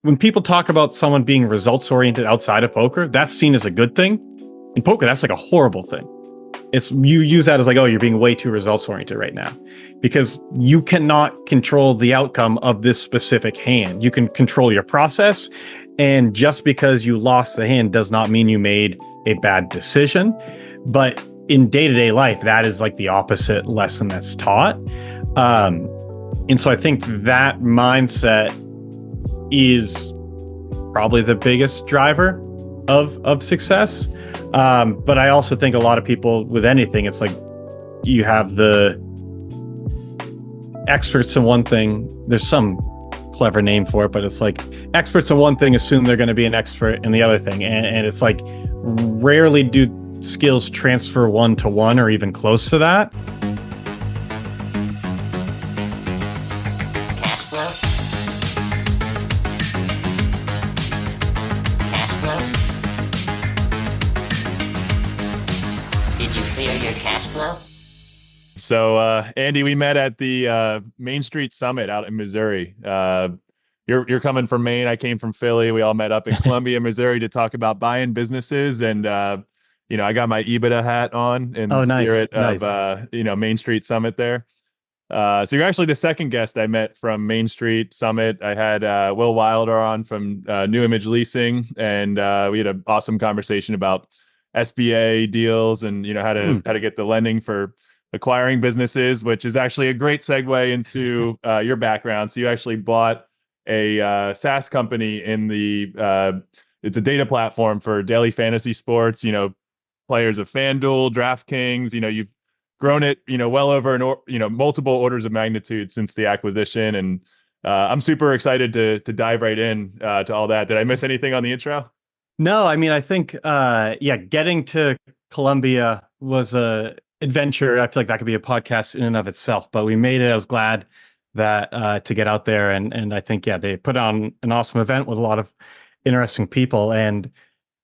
when people talk about someone being results oriented outside of poker, that's seen as a good thing. In poker, that's like a horrible thing. It's you use that as like, oh, you're being way too results oriented right now, because you cannot control the outcome of this specific hand. You can control your process, and just because you lost the hand does not mean you made a bad decision. But in day-to-day life, that is like the opposite lesson that's taught. And so I think that mindset is probably the biggest driver of success. But I also think a lot of people with anything, it's like you have the experts in one thing. There's some clever name for it, but it's like experts in one thing assume they're going to be an expert in the other thing. And it's like rarely do skills transfer one to one or even close to that. So, Andy, we met at the Main Street Summit out in Missouri. You're coming from Maine. I came from Philly. We all met up in Columbia, Missouri, to talk about buying businesses. And I got my EBITDA hat on in the spirit of Main Street Summit there. So you're actually the second guest I met from Main Street Summit. I had Will Wilder on from New Image Leasing, and we had an awesome conversation about SBA deals and how to get the lending for acquiring businesses, which is actually a great segue into your background. So you actually bought a SaaS company in it's a data platform for daily fantasy sports, players of FanDuel, DraftKings. You've grown it, well over multiple orders of magnitude since the acquisition. And I'm super excited to dive right in to all that. Did I miss anything on the intro? No, I mean, I think, getting to Columbia was a adventure. I feel like that could be a podcast in and of itself, but we made it. I was glad that to get out there, and I think they put on an awesome event with a lot of interesting people. And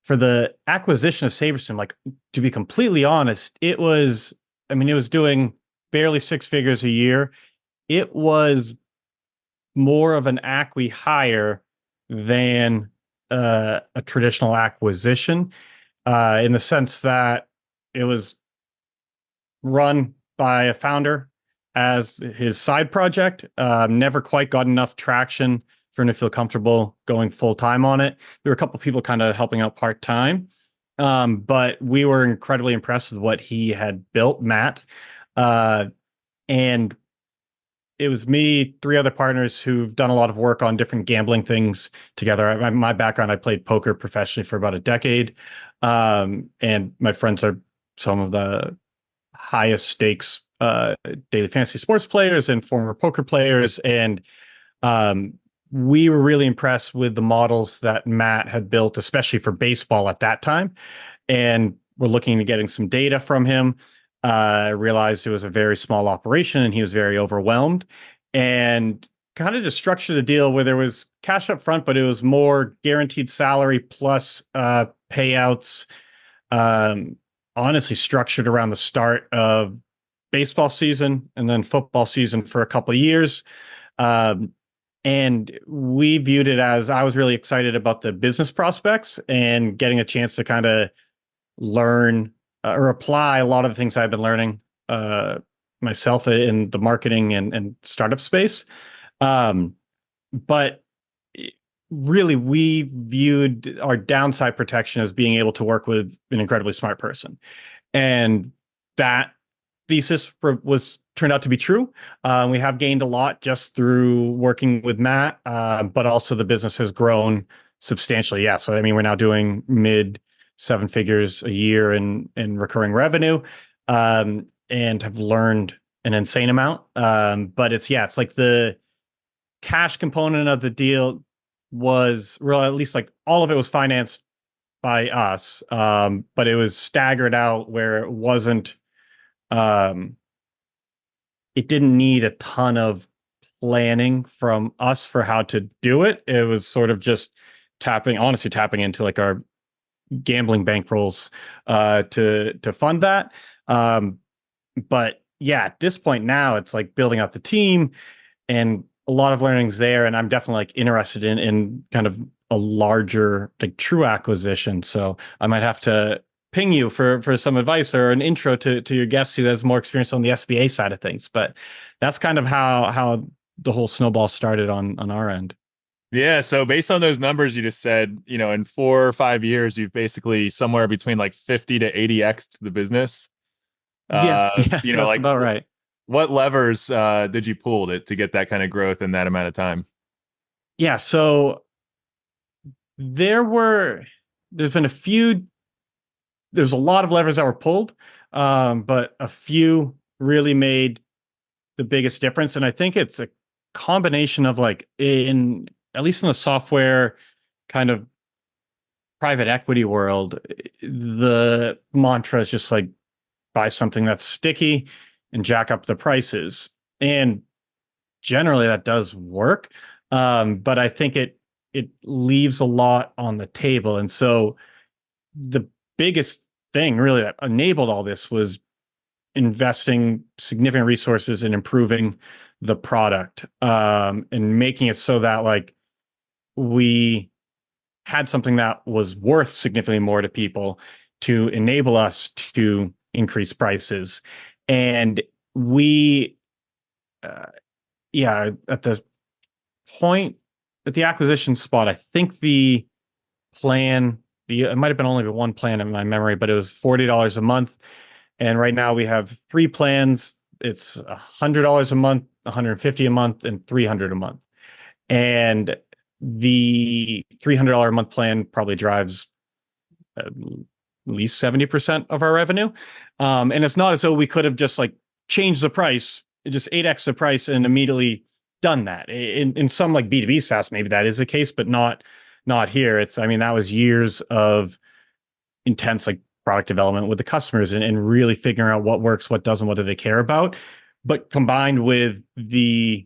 for the acquisition of SaberSim, like, to be completely honest, it was doing barely six figures a year. It was more of an acqui-hire than a traditional acquisition, in the sense that it was run by a founder as his side project. Never quite got enough traction for him to feel comfortable going full time on it. There were a couple of people kind of helping out part time, but we were incredibly impressed with what he had built, Matt. And it was me, three other partners who've done a lot of work on different gambling things together. My background, I played poker professionally for about a decade. And my friends are some of the highest stakes daily fantasy sports players and former poker players. And we were really impressed with the models that Matt had built, especially for baseball at that time. And we're looking at getting some data from him. I realized it was a very small operation and he was very overwhelmed, and kind of just structured the deal where there was cash up front, but it was more guaranteed salary plus payouts, honestly structured around the start of baseball season and then football season for a couple of years. And we viewed it as, I was really excited about the business prospects and getting a chance to kind of learn or apply a lot of the things I've been learning myself in the marketing and startup space. But really, we viewed our downside protection as being able to work with an incredibly smart person. And that thesis turned out to be true. We have gained a lot just through working with Matt, but also the business has grown substantially. Yeah. So, we're now doing mid seven figures a year in recurring revenue, and have learned an insane amount. But it's like the cash component of the deal was, well, at least like all of it was financed by us. But it was staggered out where it wasn't, it didn't need a ton of planning from us for how to do it. It was sort of just tapping into like our gambling bankrolls to fund that. But at this point now, it's like building out the team, and a lot of learnings there, and I'm definitely like interested in kind of a larger like true acquisition. So I might have to ping you for some advice or an intro to your guest who has more experience on the SBA side of things. But that's kind of how the whole snowball started on our end. Yeah. So based on those numbers you just said, in 4 or 5 years, you've basically somewhere between like 50 to 80x to the business. Yeah, yeah, that's Like about right. what levers did you pull to get that kind of growth in that amount of time? Yeah, so there were there's been a few there's a lot of levers that were pulled, but a few really made the biggest difference. And I think it's a combination of like in at least in the software kind of private equity world, the mantra is just like buy something that's sticky and jack up the prices. And generally that does work. But I think it leaves a lot on the table. And so the biggest thing really that enabled all this was investing significant resources in improving the product, and making it so that like we had something that was worth significantly more to people to enable us to increase prices. And we, uh, yeah, at the point at the acquisition spot, I think the plan, it might have been only one plan in my memory, but it was $40 a month. And right now we have three plans. It's $100 a month, 150 a month, and 300 a month. And the $300 a month plan probably drives at least 70% of our revenue. And it's not as though we could have just like changed the price, just 8x the price and immediately done that. In some like B2B SaaS, maybe that is the case, but not here. I mean, that was years of intense like product development with the customers and really figuring out what works, what doesn't, what do they care about. But combined with the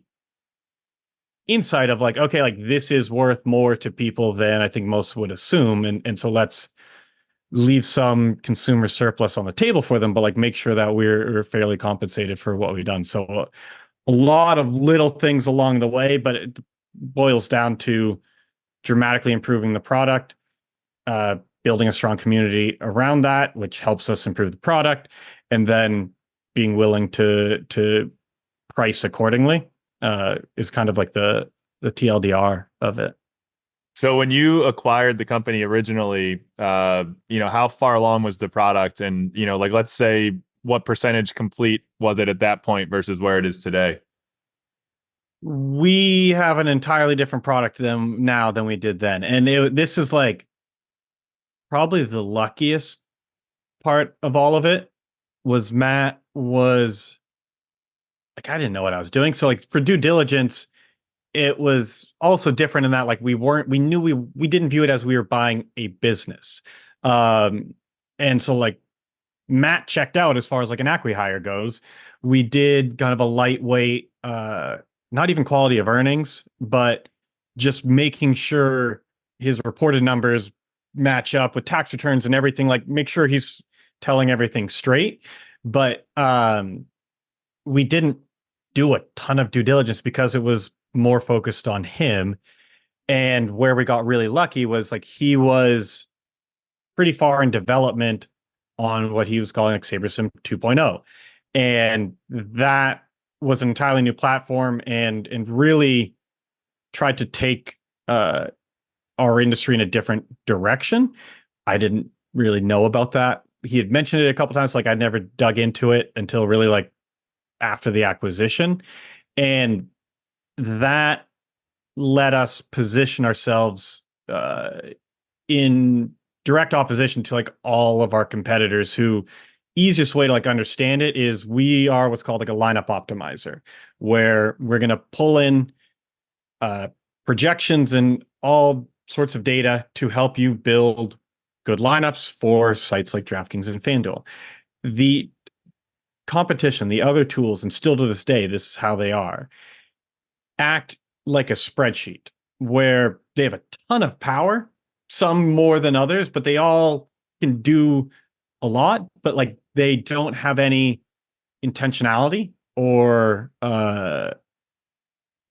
insight of like, okay, like this is worth more to people than I think most would assume. And so let's leave some consumer surplus on the table for them, but like make sure that we're fairly compensated for what we've done. So a lot of little things along the way, but it boils down to dramatically improving the product, building a strong community around that, which helps us improve the product, and then being willing to price accordingly, is kind of like the TLDR of it. So when you acquired the company originally, how far along was the product? And, like, let's say what percentage complete was it at that point versus where it is today? We have an entirely different product than we did then. And this is like probably the luckiest part of all of it was Matt was like, I didn't know what I was doing. So like for due diligence, it was also different in that like we knew we didn't view it as we were buying a business. And so like Matt checked out as far as like an acqui-hire goes. We did kind of a lightweight, not even quality of earnings, but just making sure his reported numbers match up with tax returns and everything, like make sure he's telling everything straight. But we didn't do a ton of due diligence because it was more focused on him. And where we got really lucky was like he was pretty far in development on what he was calling like SaberSim 2.0. And that was an entirely new platform and really tried to take our industry in a different direction. I didn't really know about that. He had mentioned it a couple times, like I'd never dug into it until really like after the acquisition. And that let us position ourselves in direct opposition to like all of our competitors who easiest way to like understand it is we are what's called like a lineup optimizer, where we're going to pull in projections and all sorts of data to help you build good lineups for sites like DraftKings and FanDuel. The competition, the other tools, and still to this day, this is how they are, act like a spreadsheet where they have a ton of power, some more than others, but they all can do a lot, but like they don't have any intentionality or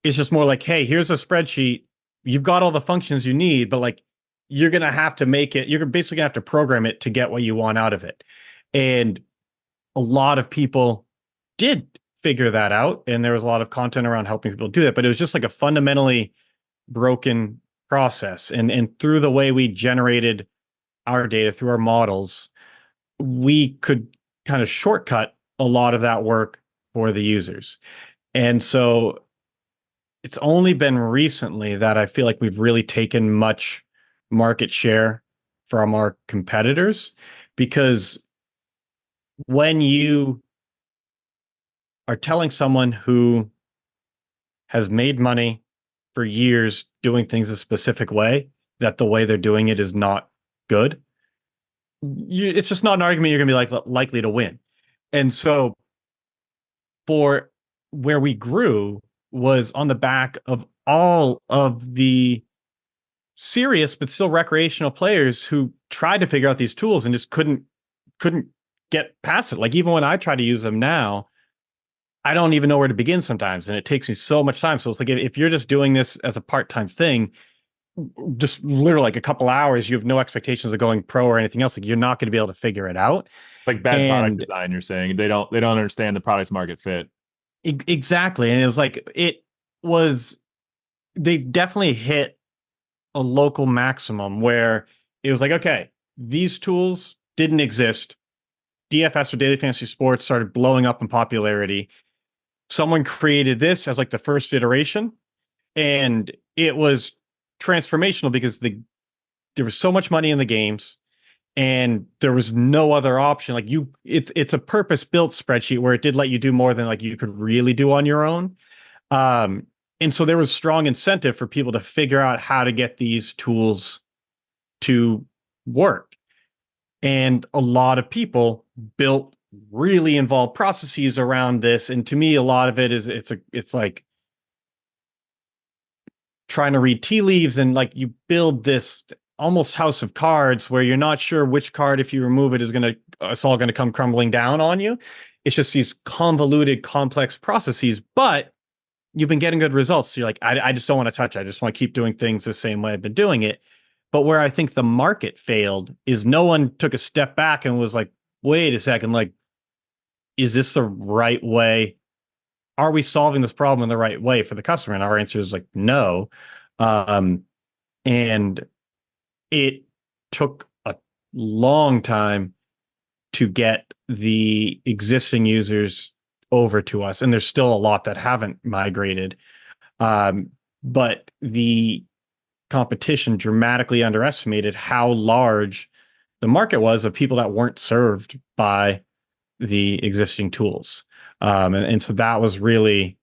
It's just more like, hey, here's a spreadsheet. You've got all the functions you need, but like you're going to have to make it, you're basically going to have to program it to get what you want out of it. And a lot of people did figure that out. And there was a lot of content around helping people do that, but it was just like a fundamentally broken process. And through the way we generated our data through our models, we could kind of shortcut a lot of that work for the users. And so it's only been recently that I feel like we've really taken much market share from our competitors, because when you are telling someone who has made money for years doing things a specific way that the way they're doing it is not good, it's just not an argument you're going to be like likely to win. And so for where we grew was on the back of all of the serious but still recreational players who tried to figure out these tools and just couldn't get past it. Like even when I try to use them now, I don't even know where to begin sometimes, and it takes me so much time. So it's like if you're just doing this as a part-time thing, just literally like a couple hours, you have no expectations of going pro or anything else. Like you're not going to be able to figure it out. Like bad product And design, you're saying they don't understand the product's market fit. exactly. And it was like they definitely hit a local maximum where it was like, okay, these tools didn't exist. DFS or daily fantasy sports started blowing up in popularity. Someone created this as like the first iteration, and it was transformational because there was so much money in the games and there was no other option. Like it's a purpose built spreadsheet where it did let you do more than like you could really do on your own. And so there was strong incentive for people to figure out how to get these tools to work. And a lot of people built really involved processes around this. And to me, a lot of it is it's like trying to read tea leaves, and like you build this almost house of cards where you're not sure which card, if you remove it, it's all gonna come crumbling down on you. It's just these convoluted, complex processes, but you've been getting good results. So you're like, I just don't want to touch it. I just want to keep doing things the same way I've been doing it. But where I think the market failed is no one took a step back and was like, wait a second, like, is this the right way? Are we solving this problem in the right way for the customer? And our answer is like, no. And it took a long time to get the existing users over to us. And there's still a lot that haven't migrated. But the competition dramatically underestimated how large the market was of people that weren't served by the existing tools. And so that was really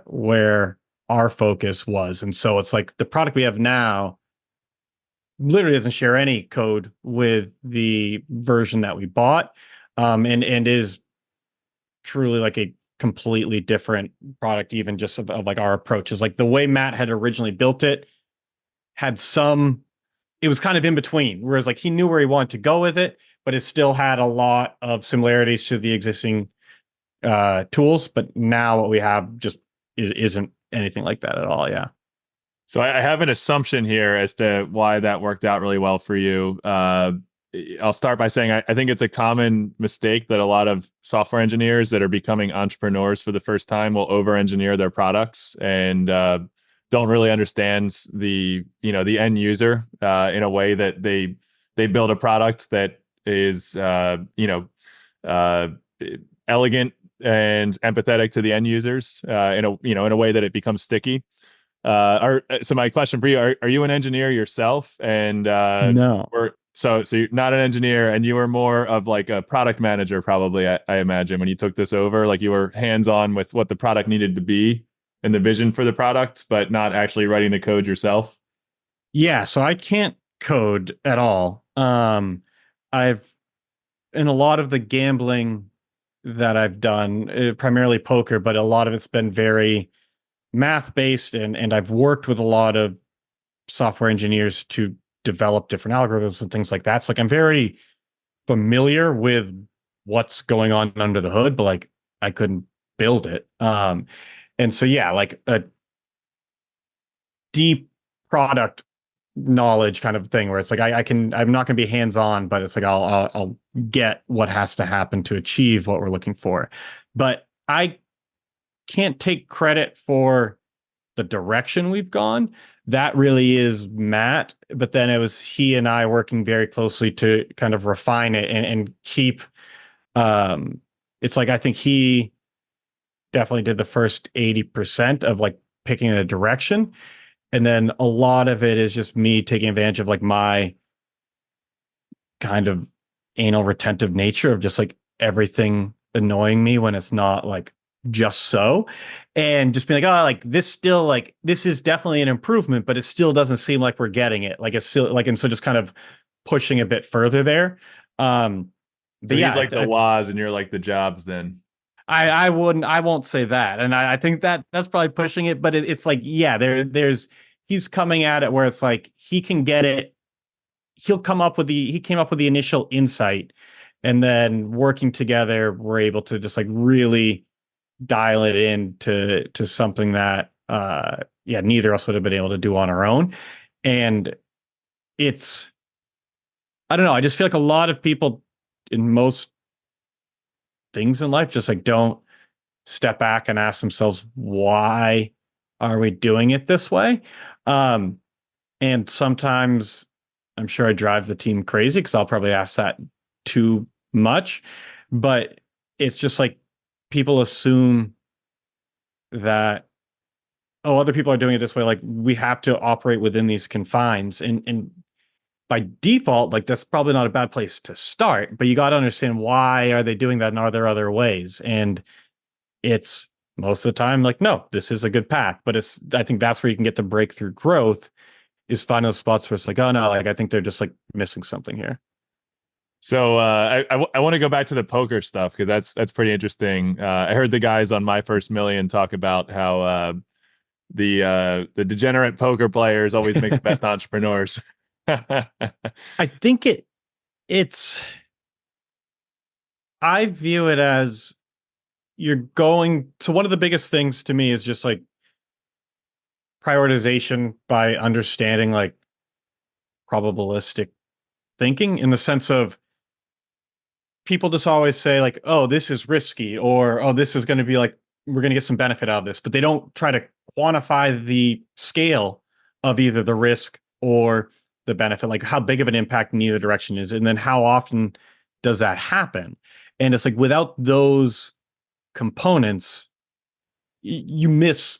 where our focus was. And so it's like the product we have now literally doesn't share any code with the version that we bought, and is truly like a completely different product, even just of like our approaches. Like the way Matt had originally built it it was kind of in between, whereas like he knew where he wanted to go with it, but it still had a lot of similarities to the existing tools. But now what we have just isn't anything like that at all. Yeah. So I have an assumption here as to why that worked out really well for you. I'll start by saying I think it's a common mistake that a lot of software engineers that are becoming entrepreneurs for the first time will over-engineer their products and don't really understand the end user in a way that they build a product that is elegant and empathetic to the end users in a way that it becomes sticky. So my question for you, are you an engineer yourself? And No. so you're not an engineer, and you were more of like a product manager, probably, I imagine, when you took this over. Like you were hands-on with what the product needed to be and the vision for the product, but not actually writing the code yourself. Yeah, so I can't code at all. I've in a lot of the gambling that I've done, primarily poker, but a lot of it's been very math based, and I've worked with a lot of software engineers to develop different algorithms and things like that. So like I'm very familiar with what's going on under the hood, but like I couldn't build it. And so yeah, like deep product knowledge kind of thing where it's like I'm not going to be hands on, but it's like I'll get what has to happen to achieve what we're looking for. But I can't take credit for the direction we've gone. That really is Matt, but then it was he and I working very closely to kind of refine it and keep it's like I think he definitely did the first 80% of like picking a direction. And then a lot of it is just me taking advantage of like my kind of anal retentive nature of just like everything annoying me when it's not like just so, and just being like, oh, like this still like this is definitely an improvement, but it still doesn't seem like we're getting it. Like it's still like, and so just kind of pushing a bit further there. So But he's yeah, like the whys and you're like the jobs then. I won't say that, and I think that that's probably pushing it, but it's like yeah, there's he's coming at it where it's like he can get it. He came up with the initial insight, and then working together, we're able to just like really dial it into something that yeah, neither of us would have been able to do on our own. And it's I don't know, I just feel like a lot of people in most things in life just like don't step back and ask themselves why are we doing it this way. um and sometimes I'm sure I drive the team crazy because I'll probably ask that too much, but it's just like people assume that oh, other people are doing it this way, like we have to operate within these confines, and by default, like that's probably not a bad place to start, but you got to understand why are they doing that and are there other ways. And it's most of the time like no, this is a good path, but it's I think that's where you can get the breakthrough growth is finding those spots where it's like oh no, like I think they're just like missing something here. So I want to go back to the poker stuff because that's pretty interesting. I heard the guys on My First Million talk about how the degenerate poker players always make the best entrepreneurs. I think it's I view it as you're going so one of the biggest things to me is just like prioritization by understanding like probabilistic thinking in the sense of people just always say like oh this is risky or oh this is going to be like we're going to get some benefit out of this, but they don't try to quantify the scale of either the risk or the benefit, like how big of an impact in either direction is, and then how often does that happen. And it's like without those components you miss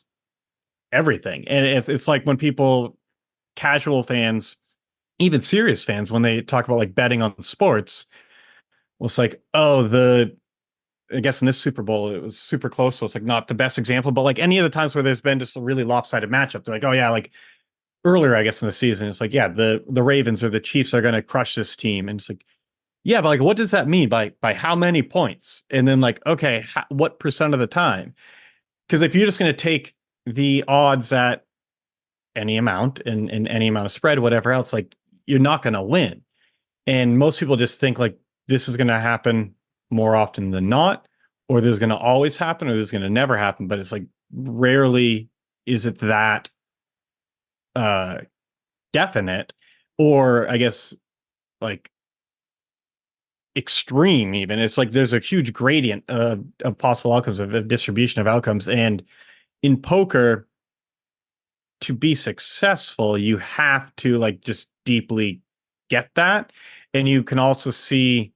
everything. And it's like when people casual fans, even serious fans, when they talk about like betting on sports, well, it's like oh I guess in this Super Bowl, it was super close. So it's like not the best example, but like any of the times where there's been just a really lopsided matchup, they're like, oh yeah, like earlier, I guess in the season, it's like, yeah, the Ravens or the Chiefs are going to crush this team. And it's like, yeah, but like, what does that mean by how many points? And then like, okay, what percent of the time? Because if you're just going to take the odds at any amount and any amount of spread, whatever else, like you're not going to win. And most people just think like this is going to happen more often than not, or this is going to always happen, or this is going to never happen. But it's like rarely is it that uh, definite, or I guess like extreme. Even it's like there's a huge gradient of possible outcomes of a distribution of outcomes. And in poker, to be successful, you have to like just deeply get that, and you can also see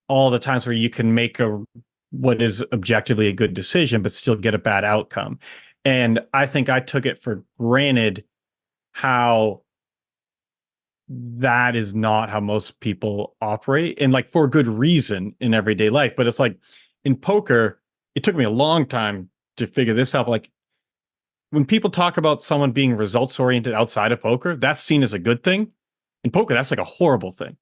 all the times where you can make a what is objectively a good decision but still get a bad outcome. And I think I took it for granted how that is not how most people operate, and like for good reason in everyday life. But it's like in poker, it took me a long time to figure this out. Like when people talk about someone being results oriented outside of poker, that's seen as a good thing. In poker, that's like a horrible thing.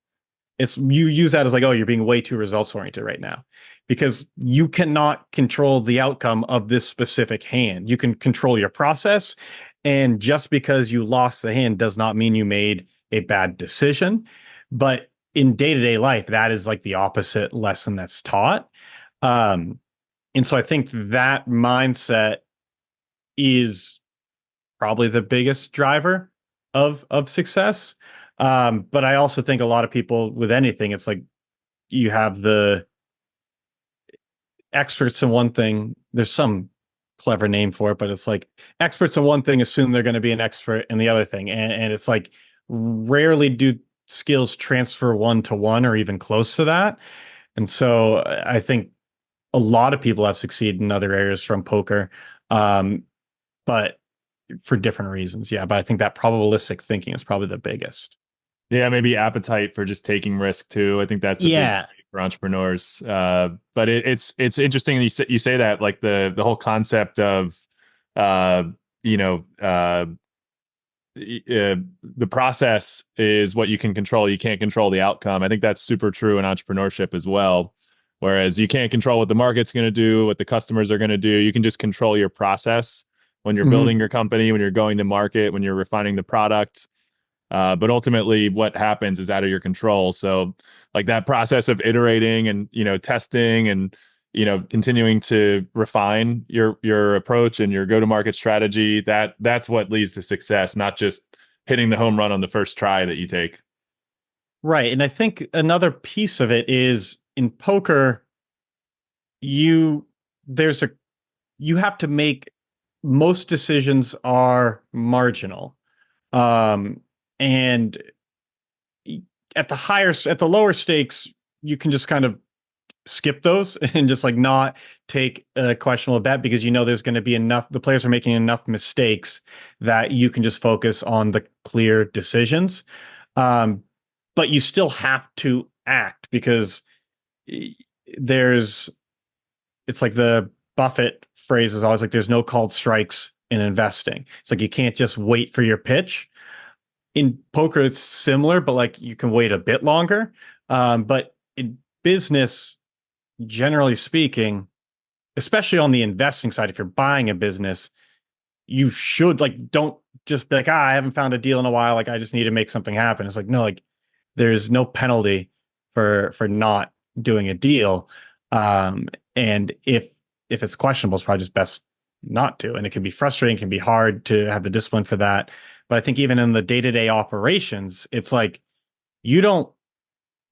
It's you use that as like, oh, you're being way too results oriented right now because you cannot control the outcome of this specific hand. You can control your process. And just because you lost the hand does not mean you made a bad decision. But in day-to-day life, that is like the opposite lesson that's taught. And so I think that mindset is probably the biggest driver of success. But I also think a lot of people with anything, it's like you have the experts in one thing. There's some clever name for it, but it's like experts in one thing assume they're going to be an expert in the other thing. And it's like rarely do skills transfer one to one or even close to that. And so I think a lot of people have succeeded in other areas from poker, but for different reasons. Yeah. But I think that probabilistic thinking is probably the biggest. Yeah, maybe appetite for just taking risk too. I think that's a big Yeah. thing for entrepreneurs. But it's interesting you say that, like the whole concept of uh, you know the process is what you can control. You can't control the outcome. I think that's super true in entrepreneurship as well. Whereas you can't control what the market's going to do, what the customers are going to do. You can just control your process when you're Mhm. building your company, when you're going to market, when you're refining the product. But ultimately, what happens is out of your control. So, like that process of iterating and testing and continuing to refine your approach and your go to market strategy. That's what leads to success, not just hitting the home run on the first try that you take. Right. And I think another piece of it is in poker, you there's a you have to make most decisions are marginal. Um and at the lower stakes, you can just kind of skip those and just like not take a questionable bet because there's going to be enough, the players are making enough mistakes that you can just focus on the clear decisions. Um, but you still have to act because there's it's like the Buffett phrase is always like there's no called strikes in investing. It's like you can't just wait for your pitch. In poker, it's similar, but like you can wait a bit longer. But in business, generally speaking, especially on the investing side, if you're buying a business, you should like don't just be like, I haven't found a deal in a while. Like I just need to make something happen. It's like, no, like there's no penalty for not doing a deal. And if it's questionable, it's probably just best not to. And it can be frustrating, it can be hard to have the discipline for that. But I think even in the day-to-day operations, it's like you don't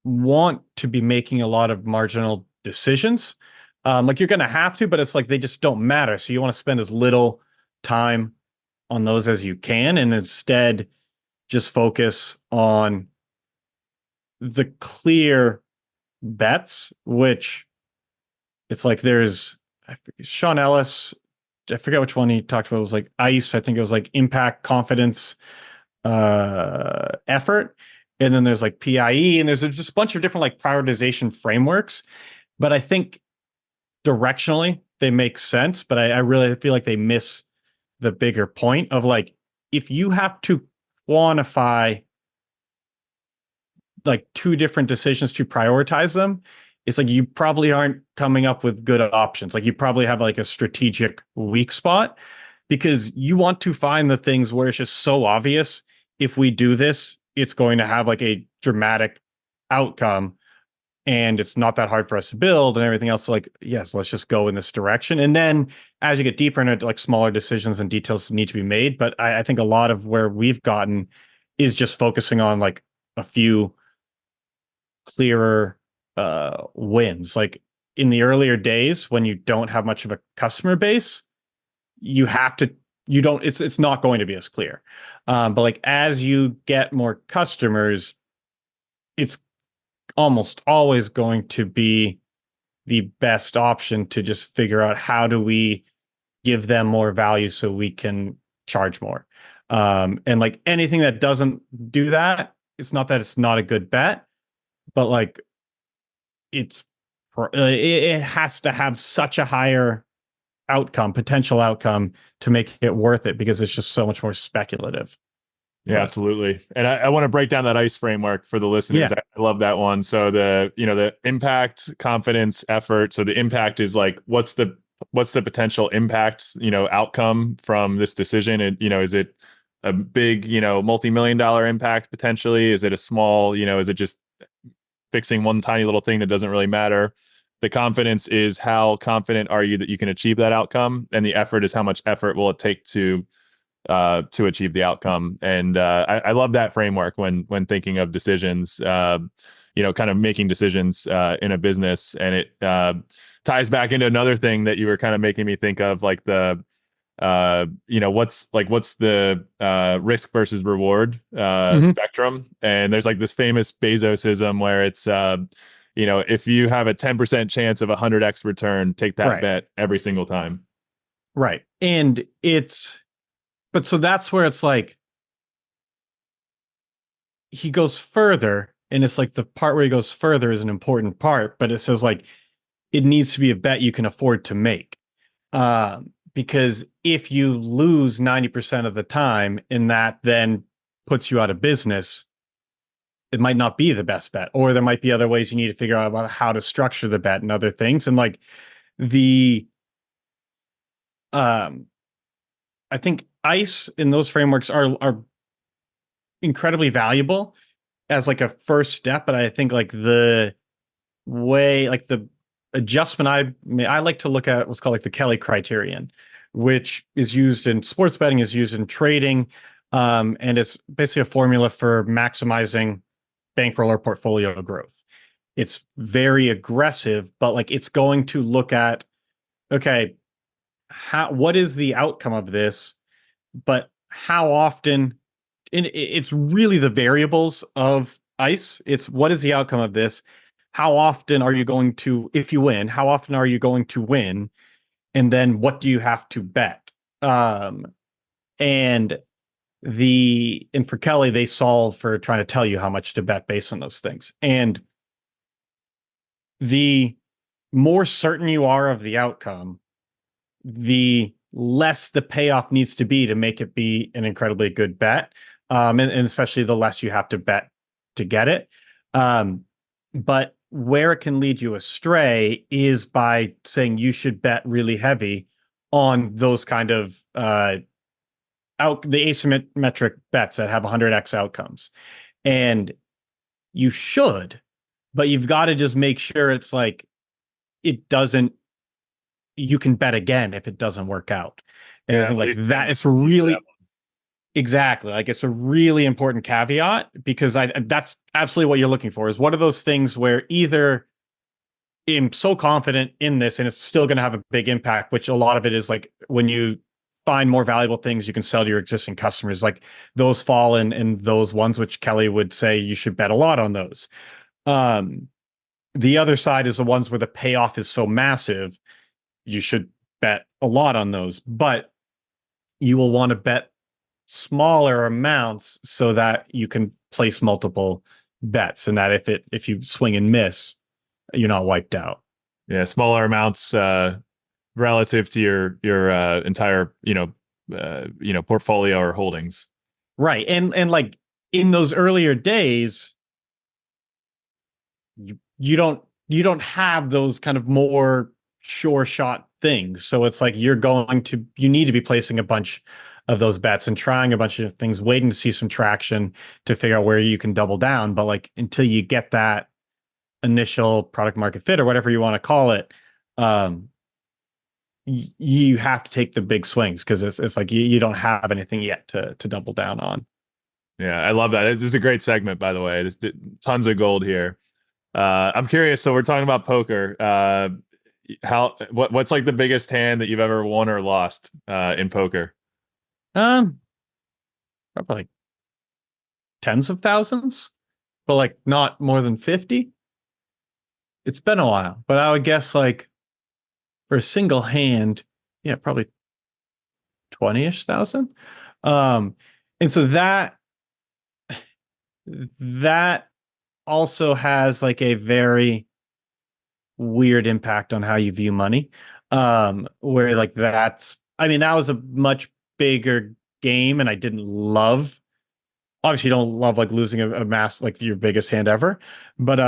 want to be making a lot of marginal decisions. Like you're going to have to, but it's like they just don't matter. So you want to spend as little time on those as you can, and instead just focus on the clear bets, which it's like there's Sean Ellis. I forget which one he talked about. It was like ICE. I think it was like impact, confidence, effort. And then there's like PIE, and there's just a bunch of different like prioritization frameworks. But I think directionally they make sense, but I really feel like they miss the bigger point of like if you have to quantify like two different decisions to prioritize them, it's like you probably aren't coming up with good options. Like you probably have like a strategic weak spot because you want to find the things where it's just so obvious. If we do this, it's going to have like a dramatic outcome and it's not that hard for us to build and everything else. So like, yes, let's just go in this direction. And then as you get deeper into like smaller decisions and details need to be made. But I think a lot of where we've gotten is just focusing on like a few clearer wins. Like in the earlier days when you don't have much of a customer base, you have to you don't it's not going to be as clear. But like as you get more customers, it's almost always going to be the best option to just figure out how do we give them more value so we can charge more. And like anything that doesn't do that, it's not that it's not a good bet, but like it has to have such a higher potential outcome to make it worth it because it's just so much more speculative. Yeah, But absolutely. And I want to break down that ICE framework for the listeners. yeah, I love that one. So the impact, confidence, effort. So the impact is like, what's the potential impact, outcome from this decision? And, is it a big, multi-million dollar impact potentially? Is it a small, is it just fixing one tiny little thing that doesn't really matter? The confidence is how confident are you that you can achieve that outcome? And the effort is how much effort will it take to to achieve the outcome. And I love that framework when thinking of decisions, kind of making decisions in a business. And it ties back into another thing that you were kind of making me think of, like the what's the risk versus reward Mhm. spectrum. And there's like this famous Bezosism where it's if you have a 10% chance of 100x return, take that Right. bet every single time. Right. And but so that's where it's like he goes further, and it's like the part where he goes further is an important part, but it says like it needs to be a bet you can afford to make. Because if you lose 90% of the time and that then puts you out of business, it might not be the best bet. Or there might be other ways you need to figure out about how to structure the bet and other things. And like the um I think ICE in those frameworks are incredibly valuable as like a first step, but I think like the way like the adjustment I like to look at what's called like the Kelly criterion, which is used in sports betting, is used in trading, and it's basically a formula for maximizing bankroll or portfolio growth. It's very aggressive, but like it's going to look at, okay, what is the outcome of this, but how often, and it's really the variables of ICE. It's what is the outcome of this? How often are you going to, if you win, how often are you going to win? And then what do you have to bet? And and for Kelly, they solve for trying to tell you how much to bet based on those things. And the more certain you are of the outcome, the less the payoff needs to be to make it be an incredibly good bet. And especially the less you have to bet to get it. But where it can lead you astray is by saying you should bet really heavy on those kind of the asymmetric bets that have 100x outcomes. And you should, but you've got to just make sure it's like it doesn't, you can bet again if it doesn't work out. And I Yeah, think at like least that, it's really, exactly, like it's a really important caveat, because that's absolutely what you're looking for, is what are those things where either I'm so confident in this and it's still going to have a big impact, which a lot of it is like when you find more valuable things you can sell to your existing customers, like those fall in those ones, which Kelly would say you should bet a lot on those. Um, the other side is the ones where the payoff is so massive, you should bet a lot on those, but you will want to bet smaller amounts so that you can place multiple bets, and that if you swing and miss, you're not wiped out. Yeah, smaller amounts relative to your entire portfolio or holdings. Right. And like in those earlier days, you don't have those kind of more sure shot things. So it's like you need to be placing a bunch of those bets and trying a bunch of things, waiting to see some traction to figure out where you can double down. But like until you get that initial product market fit or whatever you want to call it, um, you have to take the big swings, because it's like you don't have anything yet to double down on. Yeah, I love that. This is a great segment, by the way. There's tons of gold here. I'm curious. So we're talking about poker. What's like the biggest hand that you've ever won or lost in poker? Um, Probably like tens of thousands, but like not more than 50. It's been a while, but I would guess like for a single hand, yeah, probably 20-ish thousand. Um, and so that also has like a very weird impact on how you view money. Where like I mean, that was a much bigger game, and I didn't love. Obviously, you don't love like losing a mass like your biggest hand ever, but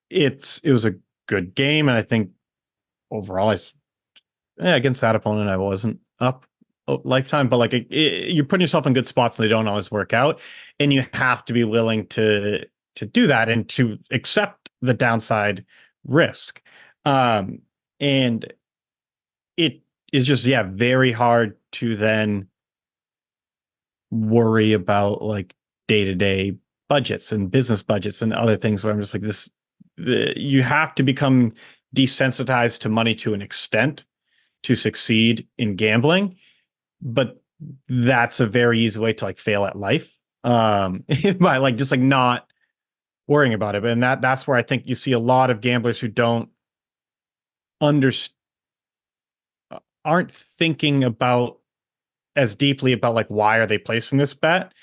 it was a good game, and I think overall, against that opponent, I wasn't up lifetime, but like you're putting yourself in good spots, and they don't always work out, and you have to be willing to do that and to accept the downside risk. And it is just very hard to then worry about like day-to-day budgets and business budgets and other things where I'm just like you have to become desensitized to money to an extent to succeed in gambling, but that's a very easy way to like fail at life. By like just like not worrying about it. And that's where I think you see a lot of gamblers who don't understand, aren't thinking about as deeply about like why are they placing this bet,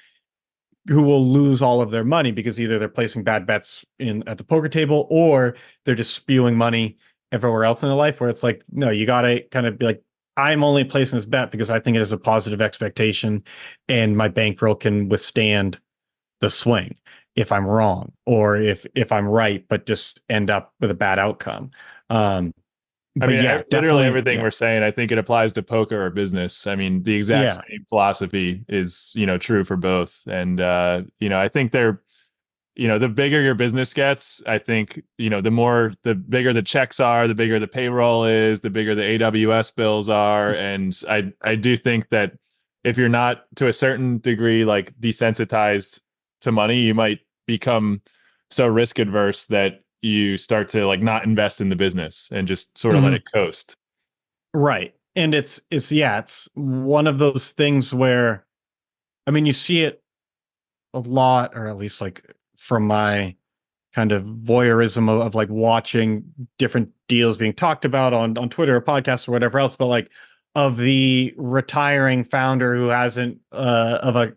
who will lose all of their money because either they're placing bad bets in at the poker table or they're just spewing money everywhere else in their life, where it's like, no, you got to kind of be like, I'm only placing this bet because I think it is a positive expectation and my bankroll can withstand the swing if I'm wrong, or if I'm right but just end up with a bad outcome. I But mean, yeah, literally definitely. everything Yeah. we're saying, I think it applies to poker or business. I mean, the exact Yeah. same philosophy is, true for both. And, I think the bigger your business gets, I think, the bigger the checks are, the bigger the payroll is, the bigger the AWS bills are. And I do think that if you're not to a certain degree, like desensitized to money, you might become so risk adverse that you start to like not invest in the business and just sort of let Mhm. it coast. Right. And it's one of those things where, I mean, you see it a lot, or at least like from my kind of voyeurism of like watching different deals being talked about on Twitter or podcasts or whatever else, but like of the retiring founder who hasn't of a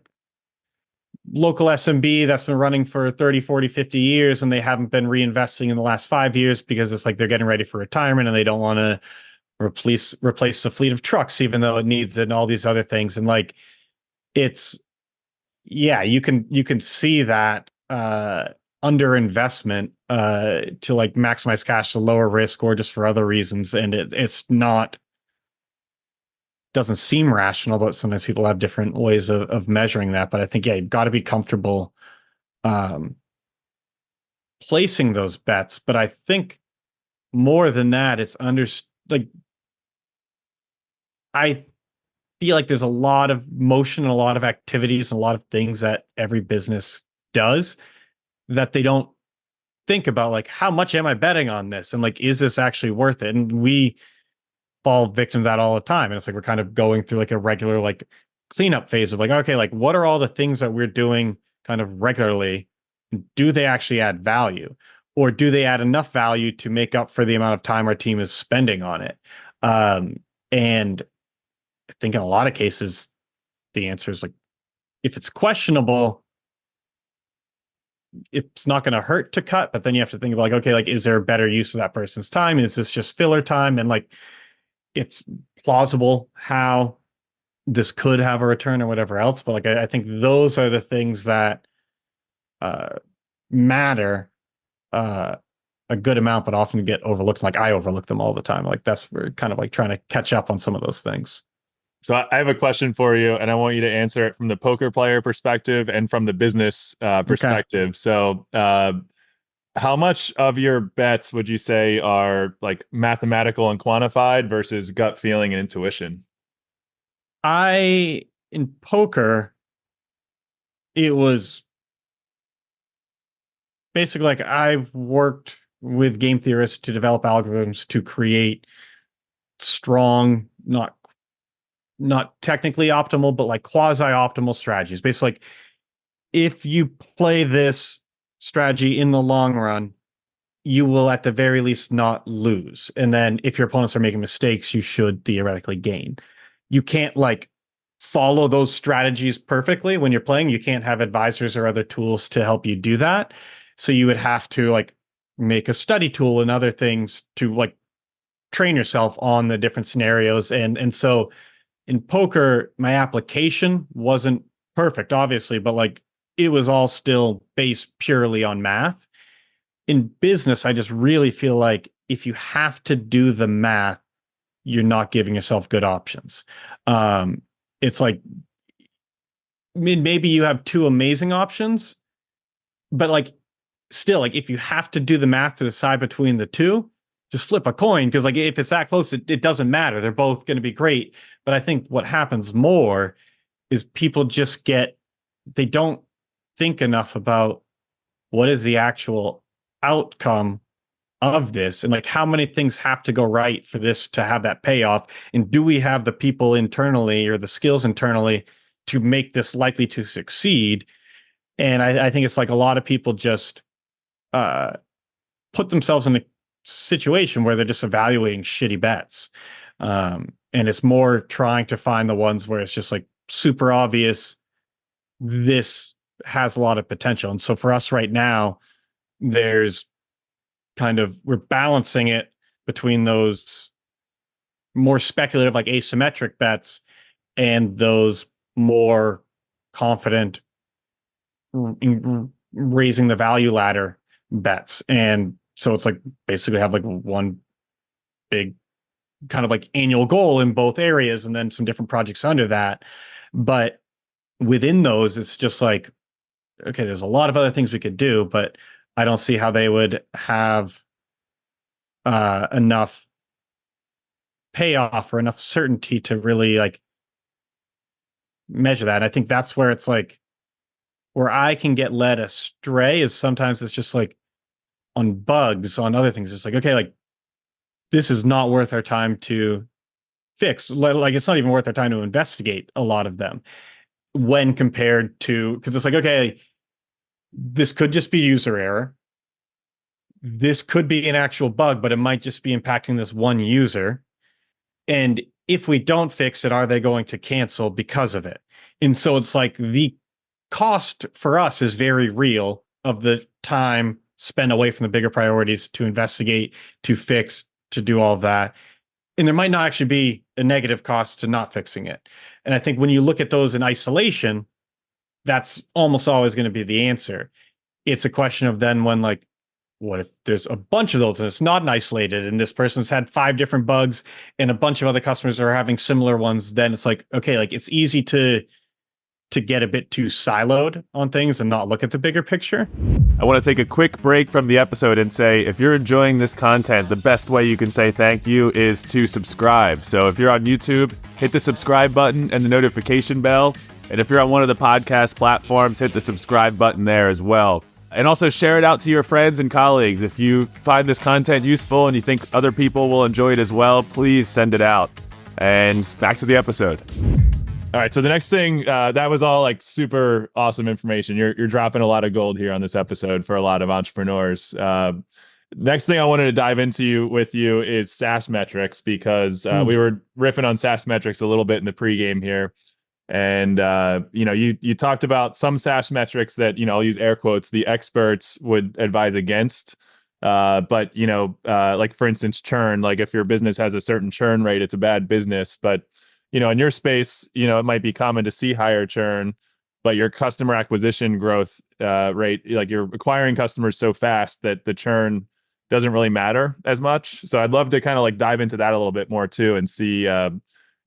local SMB that's been running for 30, 40, 50 years and they haven't been reinvesting in the last 5 years because it's like they're getting ready for retirement and they don't want to replace the fleet of trucks even though it needs it and all these other things. And like it's, yeah, you can see that under investment to like maximize cash to lower risk or just for other reasons, and it's not, doesn't seem rational, but sometimes people have different ways of measuring that. But I think, yeah, you've got to be comfortable um placing those bets. But I think more than that, it's like I feel like there's a lot of motion and a lot of activities and a lot of things that every business does that they don't think about, like how much am I betting on this, and like is this actually worth it. And we fall victim to that all the time, and it's like we're kind of going through like a regular like cleanup phase of like, okay, like what are all the things that we're doing kind of regularly, do they actually add value, or do they add enough value to make up for the amount of time our team is spending on it. And I think in a lot of cases the answer is like, if it's questionable, it's not going to hurt to cut, but then you have to think about like, okay, like is there a better use of that person's time? Is this just filler time? And like it's plausible how this could have a return or whatever else. But like I think those are the things that uh, matter uh, a good amount, but often get overlooked. Like I overlook them all the time. Like that's where kind of like trying to catch up on some of those things. So I have a question for you, and I want you to answer it from the poker player perspective and from the business Okay. perspective. So, how much of your bets would you say are like mathematical and quantified versus gut feeling and intuition? In poker, it was basically like I've worked with game theorists to develop algorithms to create strong, not technically optimal, but like quasi optimal strategies. Basically, like if you play this strategy in the long run, you will at the very least not lose. And then if your opponents are making mistakes, you should theoretically gain. You can't like follow those strategies perfectly when you're playing. You can't have advisors or other tools to help you do that. So you would have to like make a study tool and other things to like train yourself on the different scenarios. And so in poker, my application wasn't perfect, obviously, but like it was all still based purely on math. In business, I just really feel like if you have to do the math, you're not giving yourself good options. It's like, I mean, maybe you have two amazing options, but like still, like if you have to do the math to decide between the two, just flip a coin, because like if it's that close, it doesn't matter. They're both going to be great. But I think what happens more is people just they don't think enough about what is the actual outcome of this, and like how many things have to go right for this to have that payoff, and do we have the people internally or the skills internally to make this likely to succeed. And I think it's like a lot of people just put themselves in a situation where they're just evaluating shitty bets, and it's more trying to find the ones where it's just like super obvious this has a lot of potential. And so for us right now, there's we're balancing it between those more speculative, like asymmetric bets, and those more confident raising the value ladder bets. And so it's like basically have like one big kind of like annual goal in both areas, and then some different projects under that. But within those, it's just like, okay, there's a lot of other things we could do, but I don't see how they would have enough payoff or enough certainty to really like measure that. And I think that's where it's like, where I can get led astray is sometimes it's just like on bugs, on other things. It's like, okay, like this is not worth our time to fix. Like it's not even worth our time to investigate a lot of them when compared to, because it's like, okay, this could just be user error. This could be an actual bug, but it might just be impacting this one user. And if we don't fix it, are they going to cancel because of it? And so it's like the cost for us is very real of the time spent away from the bigger priorities to investigate, to fix, to do all of that. And there might not actually be a negative cost to not fixing it. And I think when you look at those in isolation, that's almost always going to be the answer. It's a question of then when like, what if there's a bunch of those and it's not an isolated, and this person's had 5 different bugs and a bunch of other customers are having similar ones, then it's like, okay, like it's easy to get a bit too siloed on things and not look at the bigger picture. I want to take a quick break from the episode and say, if you're enjoying this content, the best way you can say thank you is to subscribe. So if you're on YouTube, hit the subscribe button and the notification bell. And if you're on one of the podcast platforms, hit the subscribe button there as well. And also share it out to your friends and colleagues. If you find this content useful and you think other people will enjoy it as well, please send it out. And back to the episode. All right, so the next thing, that was all like super awesome information. You're dropping a lot of gold here on this episode for a lot of entrepreneurs. Next thing I wanted to dive into with you is SaaS metrics, because we were riffing on SaaS metrics a little bit in the pregame here. And, you talked about some SaaS metrics that, I'll use air quotes, the experts would advise against. But, like for instance, churn, like if your business has a certain churn rate, it's a bad business. But, in your space, it might be common to see higher churn, but your customer acquisition growth rate, like you're acquiring customers so fast that the churn doesn't really matter as much. So I'd love to kind of like dive into that a little bit more too, and see, kind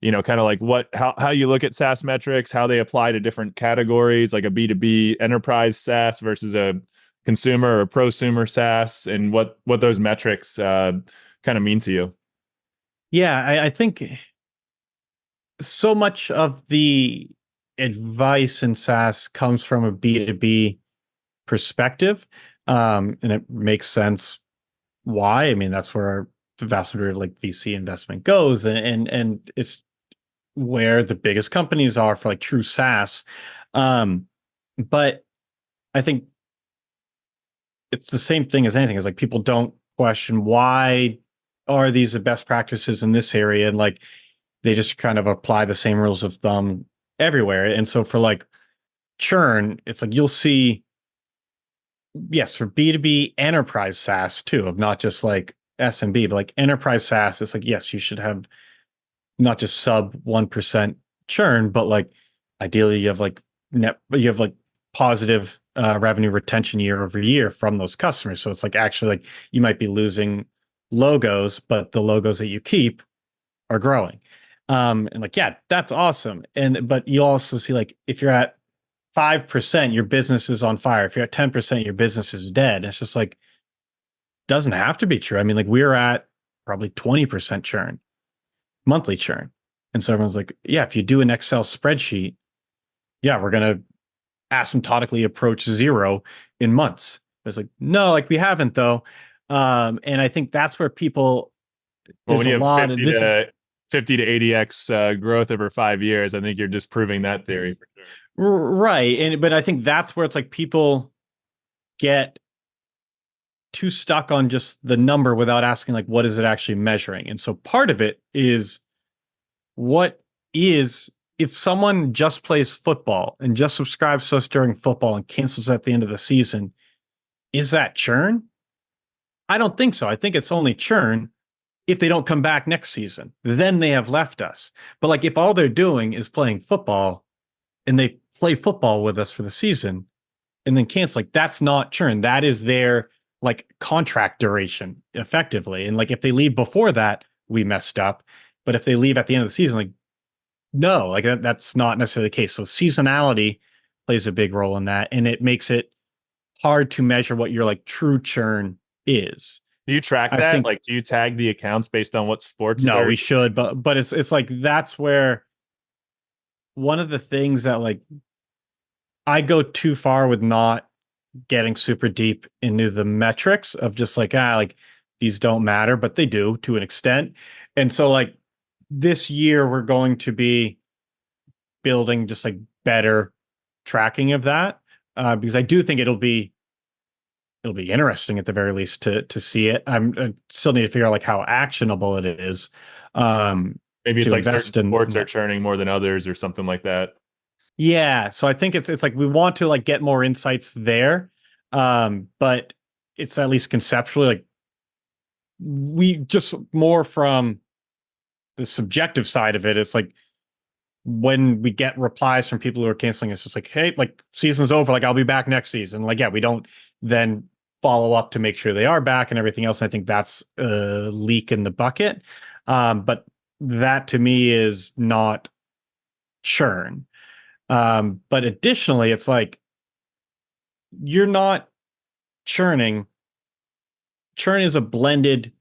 of like how you look at SaaS metrics, how they apply to different categories, like a B2B enterprise SaaS versus a consumer or prosumer SaaS, and what those metrics kind of mean to you. Yeah, I think so much of the advice in SaaS comes from a B2B perspective. And it makes sense why. I mean, that's where the vast majority of like VC investment goes. And it's where the biggest companies are for like true SaaS. But I think it's the same thing as anything. Is like people don't question why are these the best practices in this area, and like they just kind of apply the same rules of thumb everywhere. And so for like churn, it's like you'll see, yes, for B2B enterprise SaaS too, of not just like SMB, but like enterprise SaaS, it's like, yes, you should have not just sub 1% churn, but like ideally you have like positive revenue retention year over year from those customers. So it's like actually like you might be losing logos, but the logos that you keep are growing. And like, yeah, that's awesome. But you also see like if you're at 5%, your business is on fire. If you're at 10%, your business is dead. It's just like, doesn't have to be true. I mean, like we're at probably 20% churn, monthly churn. And so everyone's like, yeah, if you do an Excel spreadsheet yeah, we're going to asymptotically approach zero in months. It's like, no, like we haven't though. And I think that's where people, Well, there's when a you have lot of this. 50 to 80x growth over 5 years, I think you're disproving that theory for sure. Right. But I think that's where it's like people get too stuck on just the number without asking like what is it actually measuring. And so part of it is what is, if someone just plays football and just subscribes to us during football and cancels at the end of the season, is that churn? I don't think so. I think it's only churn if they don't come back next season. Then they have left us. But like if all they're doing is playing football and they play football with us for the season and then cancel, like that's not churn. That is their like contract duration effectively. And like if they leave before that, we messed up. But if they leave at the end of the season, like no, like that's not necessarily the case. So seasonality plays a big role in that, and it makes it hard to measure what your like true churn is. Do you track I that? think Like, do you tag the accounts based on what sports no, they're? we should, but it's like that's where one of the things that like I go too far with not getting super deep into the metrics of just like these don't matter, but they do to an extent. And so like this year we're going to be building just like better tracking of that because I do think it'll be interesting at the very least to see it. I still need to figure out like how actionable it is Maybe it's to like certain invest in sports are that. churning more than others or something like that. Yeah, so I think it's like we want to like get more insights there, but it's at least conceptually like we just more from the subjective side of it. It's like when we get replies from people who are canceling, it's just like, hey, like season's over, like I'll be back next season. Like, yeah, we don't then follow up to make sure they are back and everything else. I think that's a leak in the bucket. But that to me is not churn. But additionally, it's like you're not churning. Churn is a blended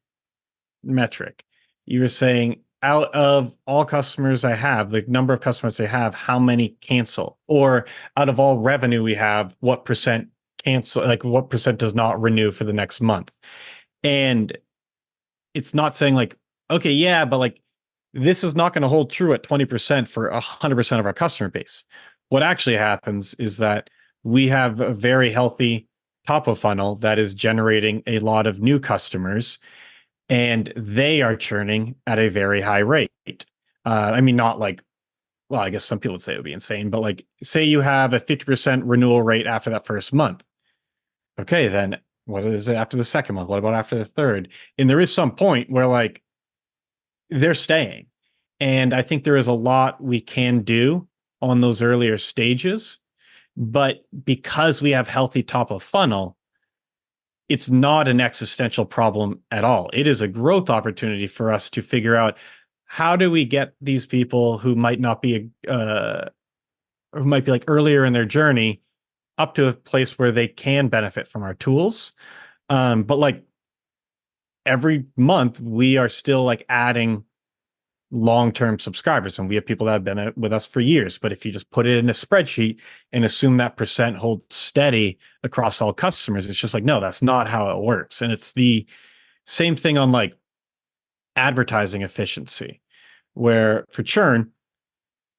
metric. You were saying out of all customers I have, the number of customers I have, how many cancel? Or out of all revenue we have, what percent cancel? Like what percent does not renew for the next month? And it's not saying like, okay, yeah, but like this is not going to hold true at 20% for 100% of our customer base. What actually happens is that we have a very healthy top of funnel that is generating a lot of new customers and they are churning at a very high rate. I mean, not like, well, I guess some people would say it would be insane, but like, say you have a 50% renewal rate after that first month. Okay, then what is it after the second month? What about after the third? And there is some point where like they're staying. And I think there is a lot we can do on those earlier stages. But because we have healthy top of funnel, it's not an existential problem at all. It is a growth opportunity for us to figure out how do we get these people who might not be who might be like earlier in their journey up to a place where they can benefit from our tools. But like every month we are still like adding long-term subscribers and we have people that have been with us for years. But if you just put it in a spreadsheet and assume that percent holds steady across all customers, it's just like, no, that's not how it works. And it's the same thing on like advertising efficiency, where for churn,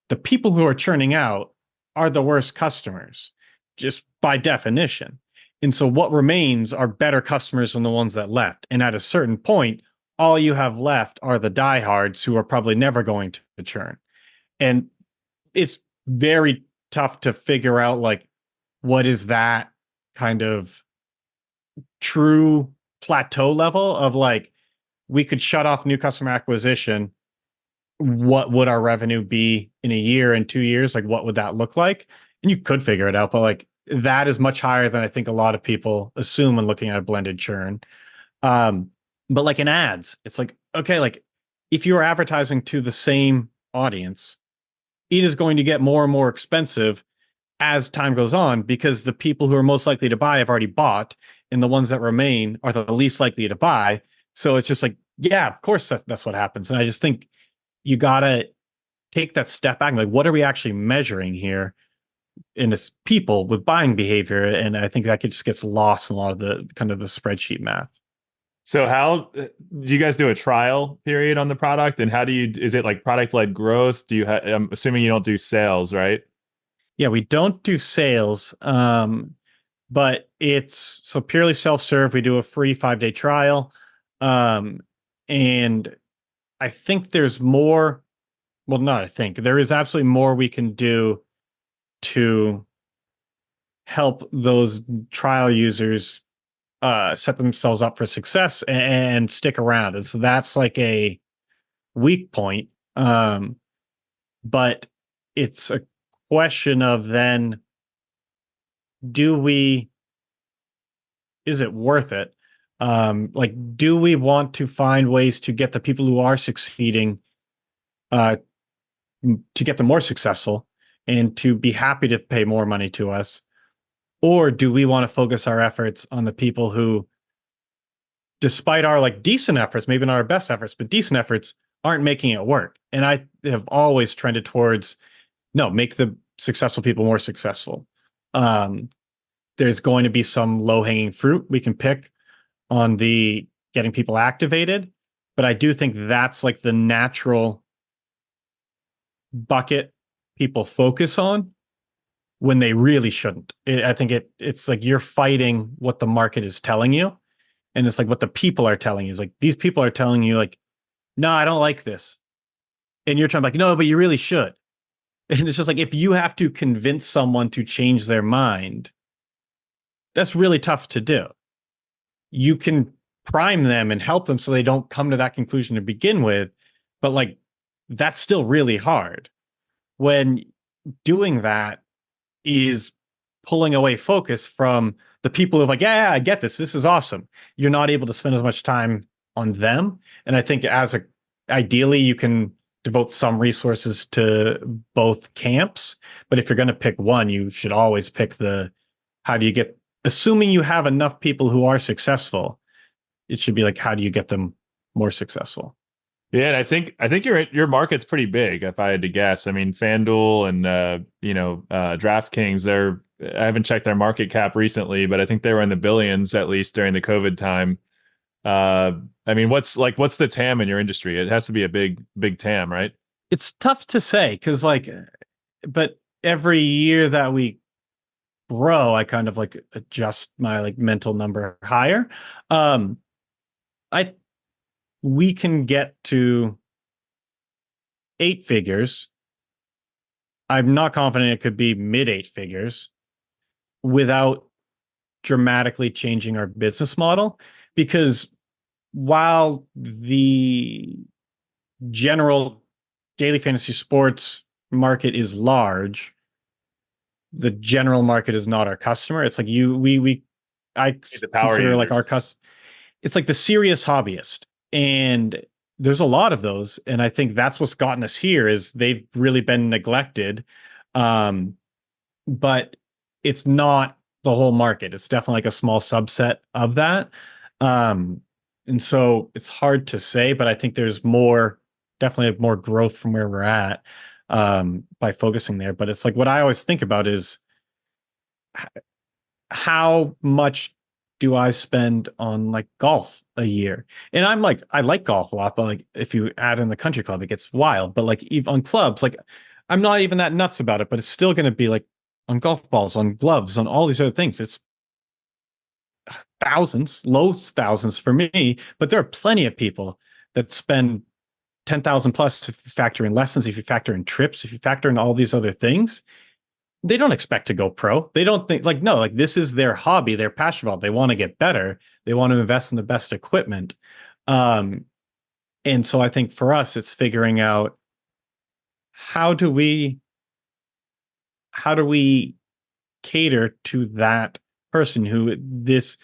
the people who are churning out are the worst customers, just by definition. And so what remains are better customers than the ones that left. And at a certain point, all you have left are the diehards who are probably never going to churn. And it's very tough to figure out like what is that kind of true plateau level of like we could shut off new customer acquisition. What would our revenue be in a year and 2 years? Like what would that look like? And you could figure it out, but like that is much higher than I think a lot of people assume when looking at a blended churn. Um, but like in ads, it's like, okay, like if you're advertising to the same audience, it is going to get more and more expensive as time goes on because the people who are most likely to buy have already bought, and the ones that remain are the least likely to buy. So it's just like, yeah, of course that's what happens. And I just think you gotta take that step back. Like, what are we actually measuring here? and it's people with buying behavior. And I think that just gets lost in a lot of the kind of the spreadsheet math. So how do you guys do a trial period on the product? And how do you, is it like product led growth? Do you I'm assuming you don't do sales, right? Yeah, we don't do sales, but it's so purely self-serve. We do a free 5-day trial. Um, and I think there's more. Well, not I think there is absolutely more we can do to help those trial users set themselves up for success and stick around. And so that's like a weak point. But it's a question of then do we, is it worth it? Like, do we want to find ways to get the people who are succeeding uh, to get them more successful and to be happy to pay more money to us? Or do we want to focus our efforts on the people who, despite our like decent efforts, maybe not our best efforts, but decent efforts, aren't making it work? And I have always trended towards no, make the successful people more successful. Um, there's going to be some low hanging fruit we can pick on the getting people activated, but I do think that's like the natural bucket people focus on when they really shouldn't. I think it's like you're fighting what the market is telling you, and it's like what the people are telling you. It's like these people are telling you like, no, I don't like this, and you're trying to like, no, but you really should. And it's just like if you have to convince someone to change their mind, that's really tough to do. You can prime them and help them so they don't come to that conclusion to begin with, but like that's still really hard. When doing that is pulling away focus from the people who are like, yeah, I get this. This is awesome. You're not able to spend as much time on them. And I think ideally you can devote some resources to both camps. But if you're going to pick one, you should always pick how do you get, assuming you have enough people who are successful, it should be like, how do you get them more successful? Yeah, and I think your market's pretty big, if I had to guess. I mean, FanDuel and DraftKings, I haven't checked their market cap recently, but I think they were in the billions at least during the COVID time. I mean, what's the TAM in your industry? It has to be a big TAM, right? It's tough to say because but every year that we grow, I kind of like adjust my like mental number higher. Um, I we can get to 8 figures. I'm not confident it could be mid 8 figures without dramatically changing our business model. Because while the general daily fantasy sports market is large, the general market is not our customer. It's like I The power consider like our users. customer. It's like the serious hobbyist, and there's a lot of those. And I think that's what's gotten us here is they've really been neglected. Um, but it's not the whole market. It's definitely like a small subset of that. Um, and so it's hard to say, but I think there's definitely more growth from where we're at by focusing there. But it's like what I always think about is how much do I spend on like golf a year? And I'm like, I like golf a lot, but like if you add in the country club, it gets wild. But like even on clubs, like I'm not even that nuts about it, but it's still going to be like on golf balls, on gloves, on all these other things. It's thousands, low thousands for me, but there are plenty of people that spend 10,000 plus if you factor in lessons, if you factor in trips, if you factor in all these other things. They don't expect to go pro. They don't think like, no, like this is their hobby. They're passionate about it. They want to get better. They want to invest in the best equipment. Um, and so I think for us, it's figuring out how do we how do we cater to that person who this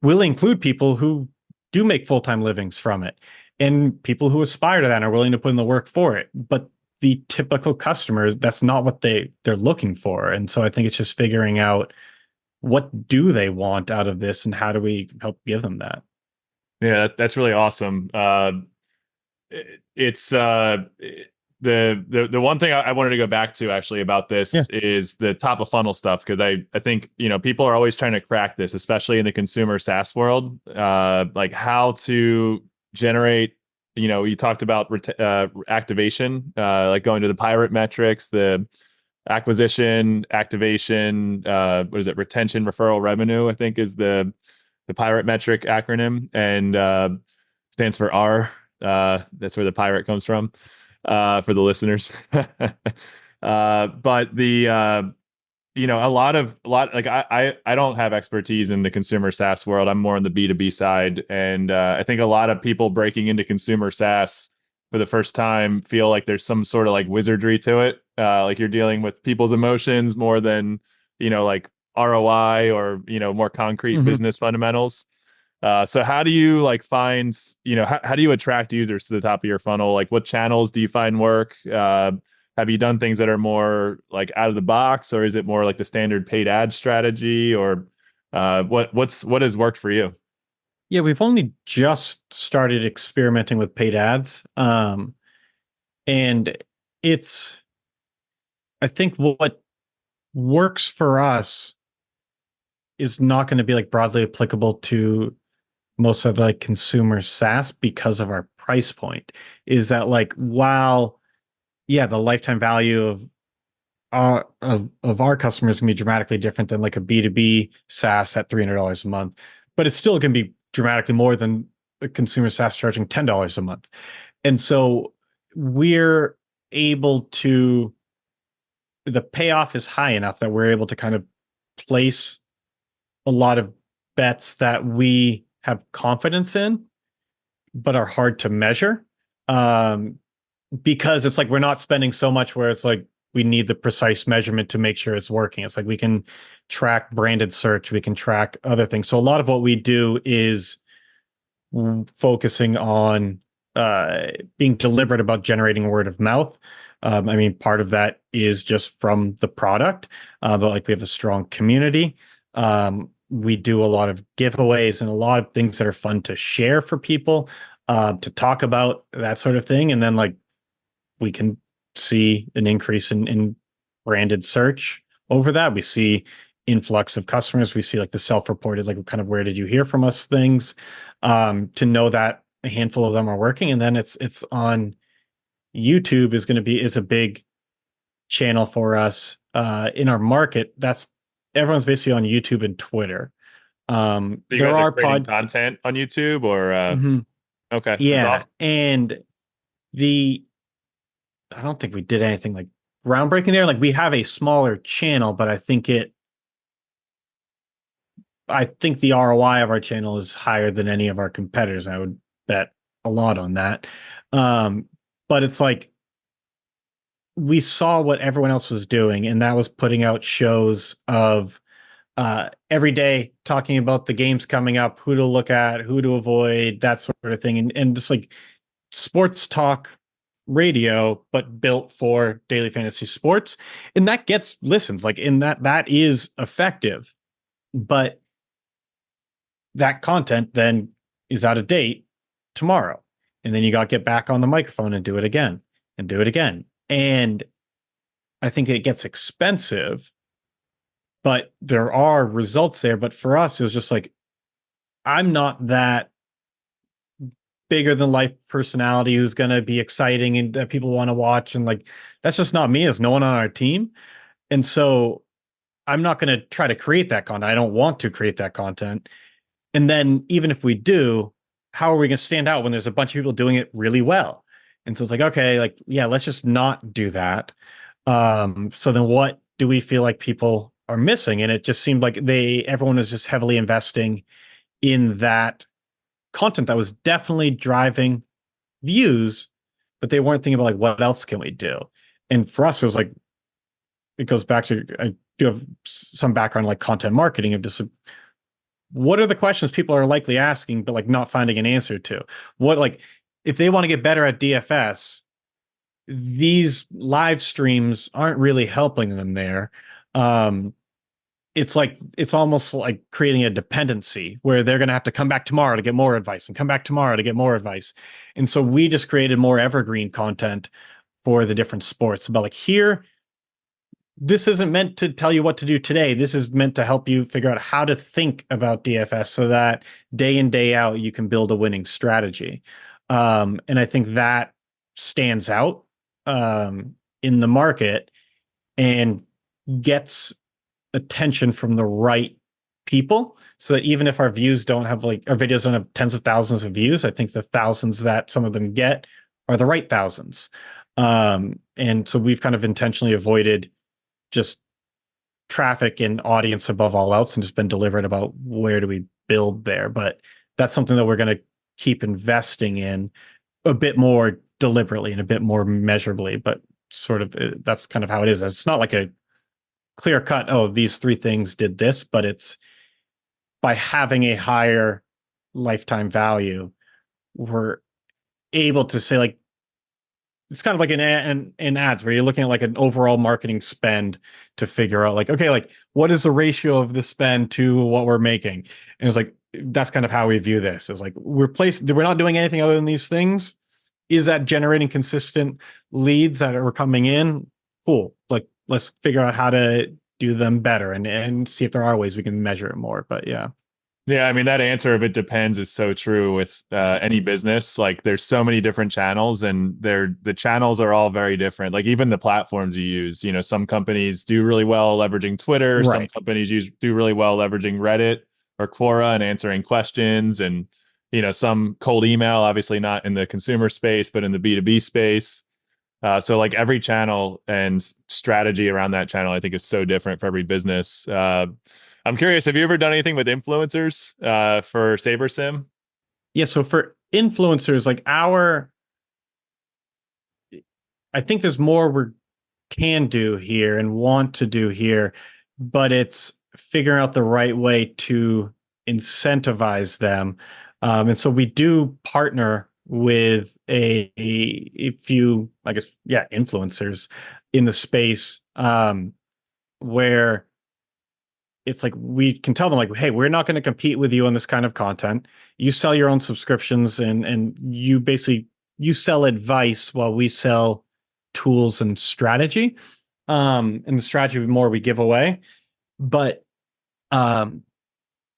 will include people who do make full-time livings from it and people who aspire to that and are willing to put in the work for it. But the typical customer, that's not what they're looking for. And so I think it's just figuring out what do they want out of this and how do we help give them that. Yeah, that's really awesome. It's the one thing I wanted to go back to actually about Yeah. this is the top of funnel stuff, because I think people are always trying to crack this, especially in the consumer SaaS world, like how to generate. You talked about activation, like going to the pirate metrics, the acquisition, activation, what is it, retention, referral revenue, I think is the pirate metric acronym, and stands for R. That's where the pirate comes from, for the listeners. But a lot like I don't have expertise in the consumer SaaS world. I'm more on the B2B side, and I think a lot of people breaking into consumer SaaS for the first time feel like there's some sort of like wizardry to it. Like you're dealing with people's emotions more than like ROI or more concrete Hmm. business fundamentals. So how do you like find, how do you attract users to the top of your funnel? Like what channels do you find work? Have you done things that are more like out of the box, or is it more like the standard paid ad strategy, or what has worked for you? Yeah, we've only just started experimenting with paid ads. And it's, I think what works for us is not going to be like broadly applicable to most of the like consumer SaaS because of our price point. Is that like, while yeah, the lifetime value of our customers can be dramatically different than like a B2B SaaS at $300 a month, but it's still going to be dramatically more than a consumer SaaS charging $10 a month. And so we're able to, the payoff is high enough that we're able to kind of place a lot of bets that we have confidence in, but are hard to measure. Um, because it's like we're not spending so much where it's like we need the precise measurement to make sure it's working. It's like we can track branded search, we can track other things. So a lot of what we do is focusing on being deliberate about generating word of mouth. I mean, part of that is just from the product, but like we have a strong community. We do a lot of giveaways and a lot of things that are fun to share for people, to talk about that sort of thing. And then like we can see an increase in branded search over that. We see influx of customers. We see like the self-reported, like kind of where did you hear from us things, to know that a handful of them are working. And then it's on YouTube is a big channel for us in our market. That's everyone's basically on YouTube and Twitter. So you There guys are are creating content on YouTube, or Mhm. okay, that's Yeah, awesome. and the I don't think we did anything like groundbreaking there. Like we have a smaller channel, but I think the ROI of our channel is higher than any of our competitors. I would bet a lot on that. Um, but it's like we saw what everyone else was doing, and that was putting out shows of every day talking about the games coming up, who to look at, who to avoid, that sort of thing. And just like sports talk radio, but built for daily fantasy sports. And that gets listens, like in that is effective. But that content then is out of date tomorrow. And then you got to get back on the microphone and do it again and do it again. And I think it gets expensive, but there are results there. But for us, it was just like, I'm not that bigger than life personality who's going to be exciting and that people want to watch. And like, that's just not me. There's no one on our team. And so I'm not going to try to create that content. I don't want to create that content. And then even if we do, how are we going to stand out when there's a bunch of people doing it really well? And so it's like, okay, like, yeah, let's just not do that. So then what do we feel like people are missing? And it just seemed like everyone was just heavily investing in that content that was definitely driving views, but they weren't thinking about like, what else can we do? And for us, it was like, it goes back to, I do have some background like content marketing of just what are the questions people are likely asking, but like not finding an answer to. What, like, if they want to get better at DFS, these live streams aren't really helping them there. Um, it's like it's almost like creating a dependency where they're going to have to come back tomorrow to get more advice and come back tomorrow to get more advice. And so we just created more evergreen content for the different sports. But like here, this isn't meant to tell you what to do today. This is meant to help you figure out how to think about DFS so that day in, day out, you can build a winning strategy. And I think that stands out in the market and gets attention from the right people. So that even if our views don't have like our videos don't have tens of thousands of views, I think the thousands that some of them get are the right thousands. And so we've kind of intentionally avoided just traffic and audience above all else and just been deliberate about where do we build there. But that's something that we're going to keep investing in a bit more deliberately and a bit more measurably, but sort of that's kind of how it is. It's not like a clear cut, oh, these three things did this, but it's by having a higher lifetime value, we're able to say like, it's kind of like in ads where you're looking at like an overall marketing spend to figure out like, okay, like what is the ratio of the spend to what we're making? And it's like, that's kind of how we view this. It's like we're not doing anything other than these things. Is that generating consistent leads that are coming in? Cool. Like let's figure out how to do them better and see if there are ways we can measure it more. But yeah. Yeah, I mean that answer of it depends is so true with any business. Like there's so many different channels and the channels are all very different. Like even the platforms you use, you know, some companies do really well leveraging Twitter, some Right. companies do really well leveraging Reddit or Quora and answering questions, and you know, some cold email, obviously not in the consumer space, but in the B2B space. So like every channel and strategy around that channel, I think is so different for every business. I'm curious, have you ever done anything with influencers for SaberSim? Yeah. So for influencers, like I think there's more we can do here and want to do here, but it's figuring out the right way to incentivize them. And so we do partner with a few, I guess, yeah, influencers in the space where it's like we can tell them like, hey, we're not going to compete with you on this kind of content. You sell your own subscriptions and you basically you sell advice while we sell tools and strategy. And the strategy more we give away. But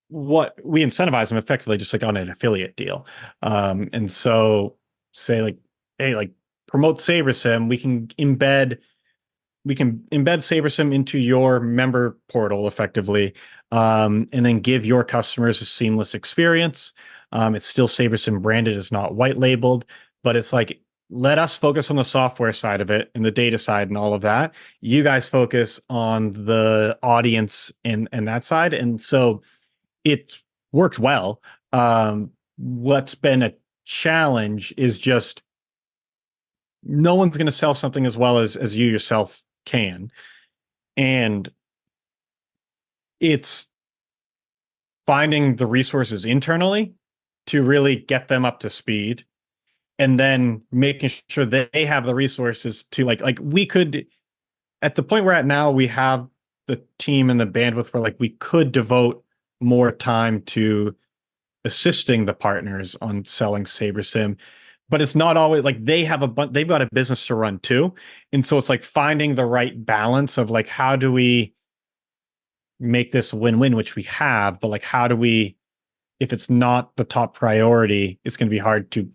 what we incentivize them effectively just like on an affiliate deal. And so say like, hey, like promote SaberSim, we can embed SaberSim into your member portal effectively, and then give your customers a seamless experience. It's still SaberSim branded, it's not white labeled, but it's like, let us focus on the software side of it and the data side and all of that. You guys focus on the audience and that side. And so it worked well. What's been a challenge is just no one's going to sell something as well as you yourself can. And it's finding the resources internally to really get them up to speed and then making sure that they have the resources to like we could at the point we're at now, we have the team and the bandwidth where like we could devote more time to assisting the partners on selling SaberSim, but it's not always like they've got a business to run too. And so it's like finding the right balance of like, how do we make this win-win, which we have, but like, how do we, if it's not the top priority, it's going to be hard to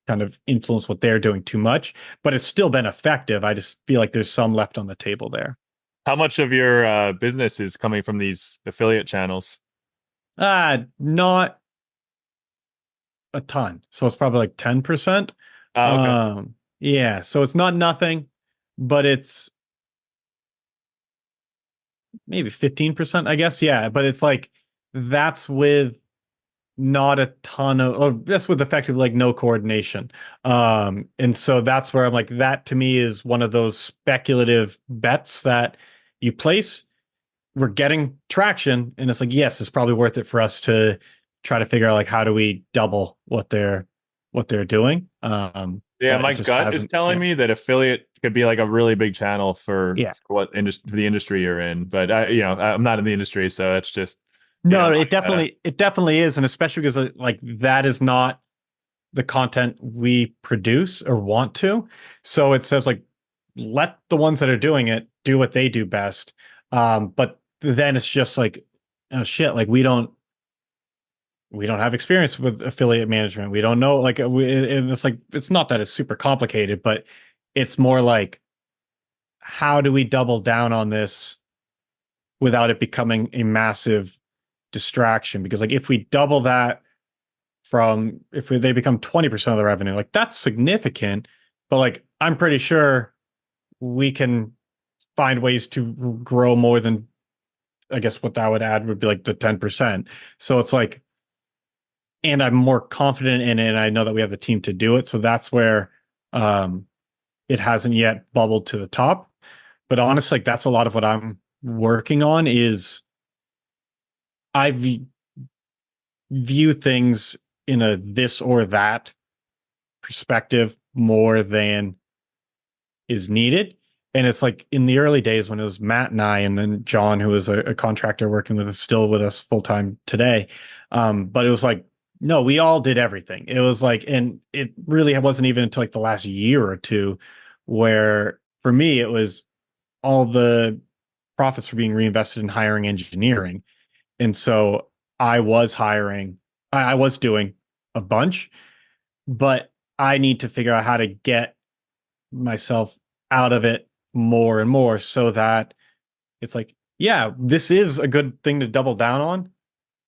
kind of influence what they're doing too much, but it's still been effective. I just feel like there's some left on the table there. How much of your business is coming from these affiliate channels? Not a ton. So it's probably like 10%. Oh, okay. Yeah. So it's not nothing, but it's maybe 15%, I guess. Yeah. But it's like, that's with not a ton of, or that's with effectively like no coordination. And so that's where I'm like, that to me is one of those speculative bets that you place. We're getting traction. And it's like, yes, it's probably worth it for us to try to figure out like, how do we double what they're doing? Yeah, But it my just gut is hasn't. telling Yeah. me that affiliate could be like a really big channel for Yeah. the industry you're in. But I'm not in the industry, so it's just No, my kind of. it definitely is. And especially because like that is not the content we produce or want to. So it says like let the ones that are doing it do what they do best. But then it's just like, oh shit, like we don't have experience with affiliate management. We don't know, like, it's like, it's not that it's super complicated, but it's more like, how do we double down on this without it becoming a massive distraction? Because like, if we double that they become 20% of the revenue, like that's significant, but like, I'm pretty sure we can find ways to grow more than, I guess what that would add would be like the 10%. So it's like, and I'm more confident in it. And I know that we have the team to do it. So that's where um, it hasn't yet bubbled to the top. But honestly, like that's a lot of what I'm working on is view things in a this or that perspective more than is needed. And it's like in the early days when it was Matt and I, and then John, who was a contractor working with us, still with us full time today. But it was like, no, we all did everything. It was like, and it really wasn't even until like the last year or two where for me, it was all the profits were being reinvested in hiring engineering. And so I was hiring, I was doing a bunch, but I need to figure out how to get myself out of it more and more so that it's like, yeah, this is a good thing to double down on.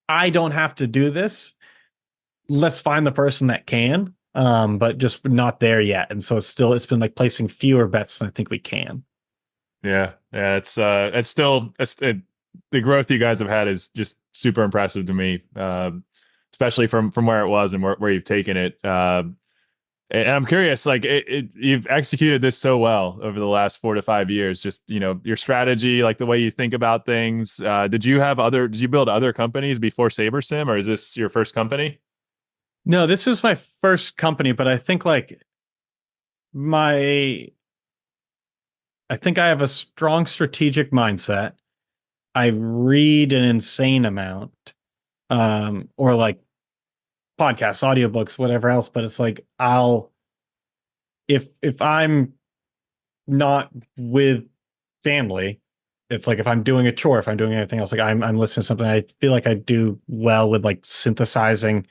I don't have to do this. Let's find the person that can, but just not there yet. And so it's been like placing fewer bets than I think we can. Yeah, it's still the growth you guys have had is just super impressive to me, especially from where it was and where you've taken it. And I'm curious, like you've executed this so well over the last 4 to 5 years. Just your strategy, like the way you think about things. Did you build other companies before SaberSim, or is this your first company? No, this is my first company, but I think like my I think I have a strong strategic mindset. I read an insane amount, or like podcasts, audiobooks, whatever else. But it's like if I'm not with family, it's like if I'm doing a chore, if I'm doing anything else, like I'm listening to something. I feel like I do well with like synthesizing,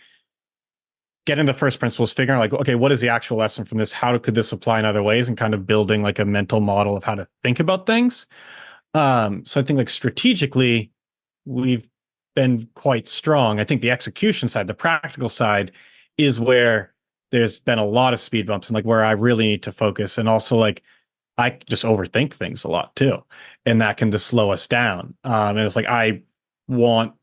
getting the first principles, figuring out like, okay, what is the actual lesson from this? How could this apply in other ways? And kind of building like a mental model of how to think about things. So I think like strategically, we've been quite strong. I think the execution side, the practical side, is where there's been a lot of speed bumps and like where I really need to focus. And also like I just overthink things a lot too, and that can just slow us down. And it's like want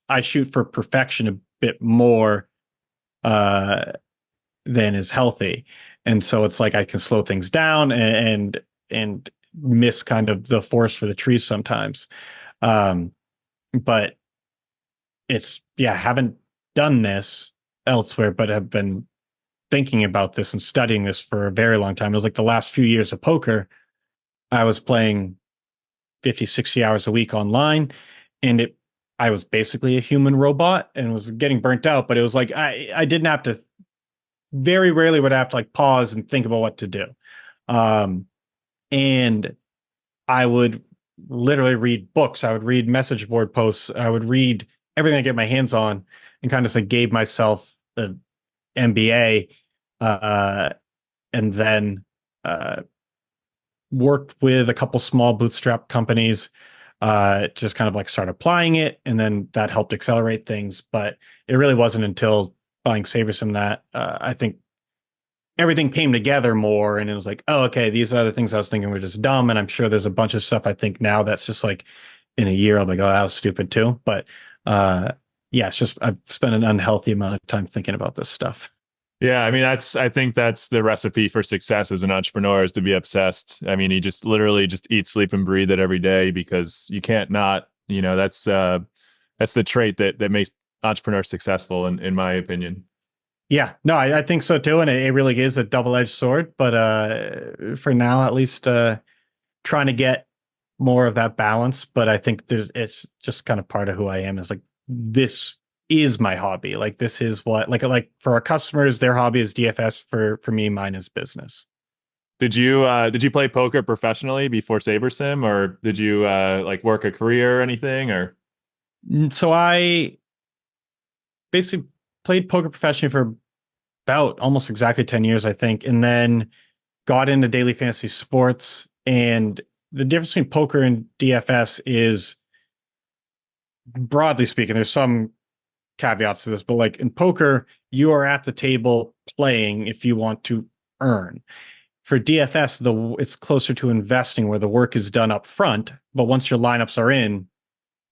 I shoot for perfection a bit more uh, than is healthy, and so it's like I can slow things down and miss kind of the forest for the trees sometimes. Um, but it's yeah, haven't done this elsewhere, but have been thinking about this and studying this for a very long time. It was like the last few years of poker, I was playing 50, 60 hours a week online, and I was basically a human robot and was getting burnt out, but it was like I didn't have to, very rarely would I have to like pause and think about what to do. Um, and I would literally read books. I would read message board posts. I would read everything I get my hands on and kind of like gave myself the MBA, uh, and then uh, worked with a couple small bootstrap companies, just kind of like start applying it. And then that helped accelerate things. But it really wasn't until buying SaberSim that I think everything came together more, and it was like, oh, okay, these are the things I was thinking were just dumb. And I'm sure there's a bunch of stuff I think now that's just like in a year, I'll be like, oh, that was stupid too. But yeah, it's just I've spent an unhealthy amount of time thinking about this stuff. Yeah, I mean I think that's the recipe for success as an entrepreneur, is to be obsessed. I mean, you just literally just eat, sleep, and breathe it every day, because you can't not, that's the trait that makes entrepreneurs successful in my opinion. Yeah, no, I think so too. And it really is a double-edged sword. But for now, at least trying to get more of that balance. But I think it's just kind of part of who I am, is like, this is my hobby. Like this is what, like for our customers, their hobby is DFS. For me, mine is business. Did you play poker professionally before SaberSim, or did you like work a career or anything? Or So I basically played poker professionally for about almost exactly 10 years, I think, and then got into daily fantasy sports. And the difference between poker and DFS is, broadly speaking, there's some caveats to this, but like in poker, you are at the table playing if you want to earn. For DFS, it's closer to investing where the work is done up front, but once your lineups are in,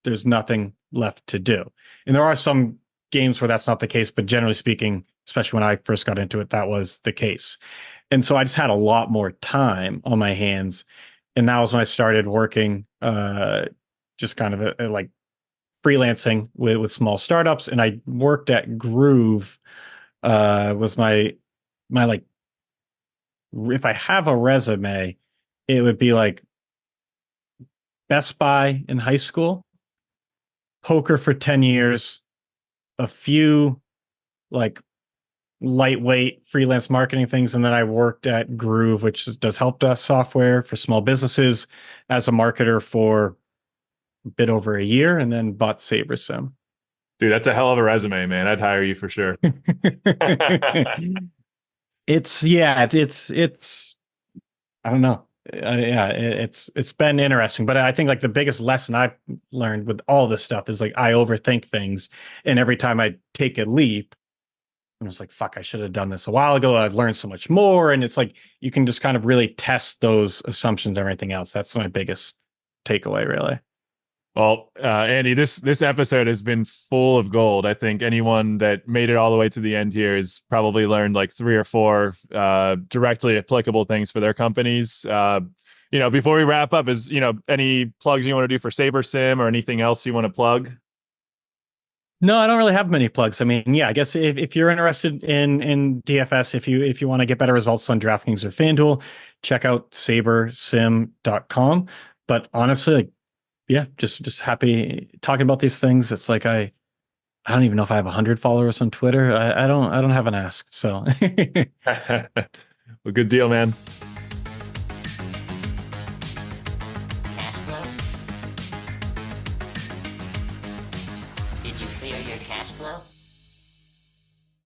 there's nothing left to do. And there are some games where that's not the case, but generally speaking, especially when I first got into it, that was the case. And so I just had a lot more time on my hands. And that was when I started working, just kind of like freelancing with small startups. And I worked at Groove, was my like, if I have a resume, it would be like Best Buy in high school, poker for 10 years, a few like lightweight freelance marketing things. And then I worked at Groove, which does help desk software for small businesses, as a marketer for a bit over a year, and then bought SaberSim. dude, that's a hell of a resume, man. I'd hire you for sure. It's I don't know. Yeah, it's been interesting, but I think like the biggest lesson I've learned with all this stuff is like I overthink things, and every time I take a leap, I was like, "Fuck, I should have done this a while ago." I've learned so much more, and it's like you can just kind of really test those assumptions and everything else. That's my biggest takeaway, really. Well, Andy, this episode has been full of gold. I think anyone that made it all the way to the end here has probably learned like three or four directly applicable things for their companies. Before we wrap up, is any plugs you want to do for SaberSim or anything else you want to plug? No, I don't really have many plugs. I mean, yeah, I guess if you're interested in DFS, if you want to get better results on DraftKings or FanDuel, check out sabersim.com. But honestly, like, yeah, just happy talking about these things. It's like I don't even know if I have 100 followers on Twitter. I don't have an ask. So Well, good deal, man. Cash flow? Did you clear your cash flow?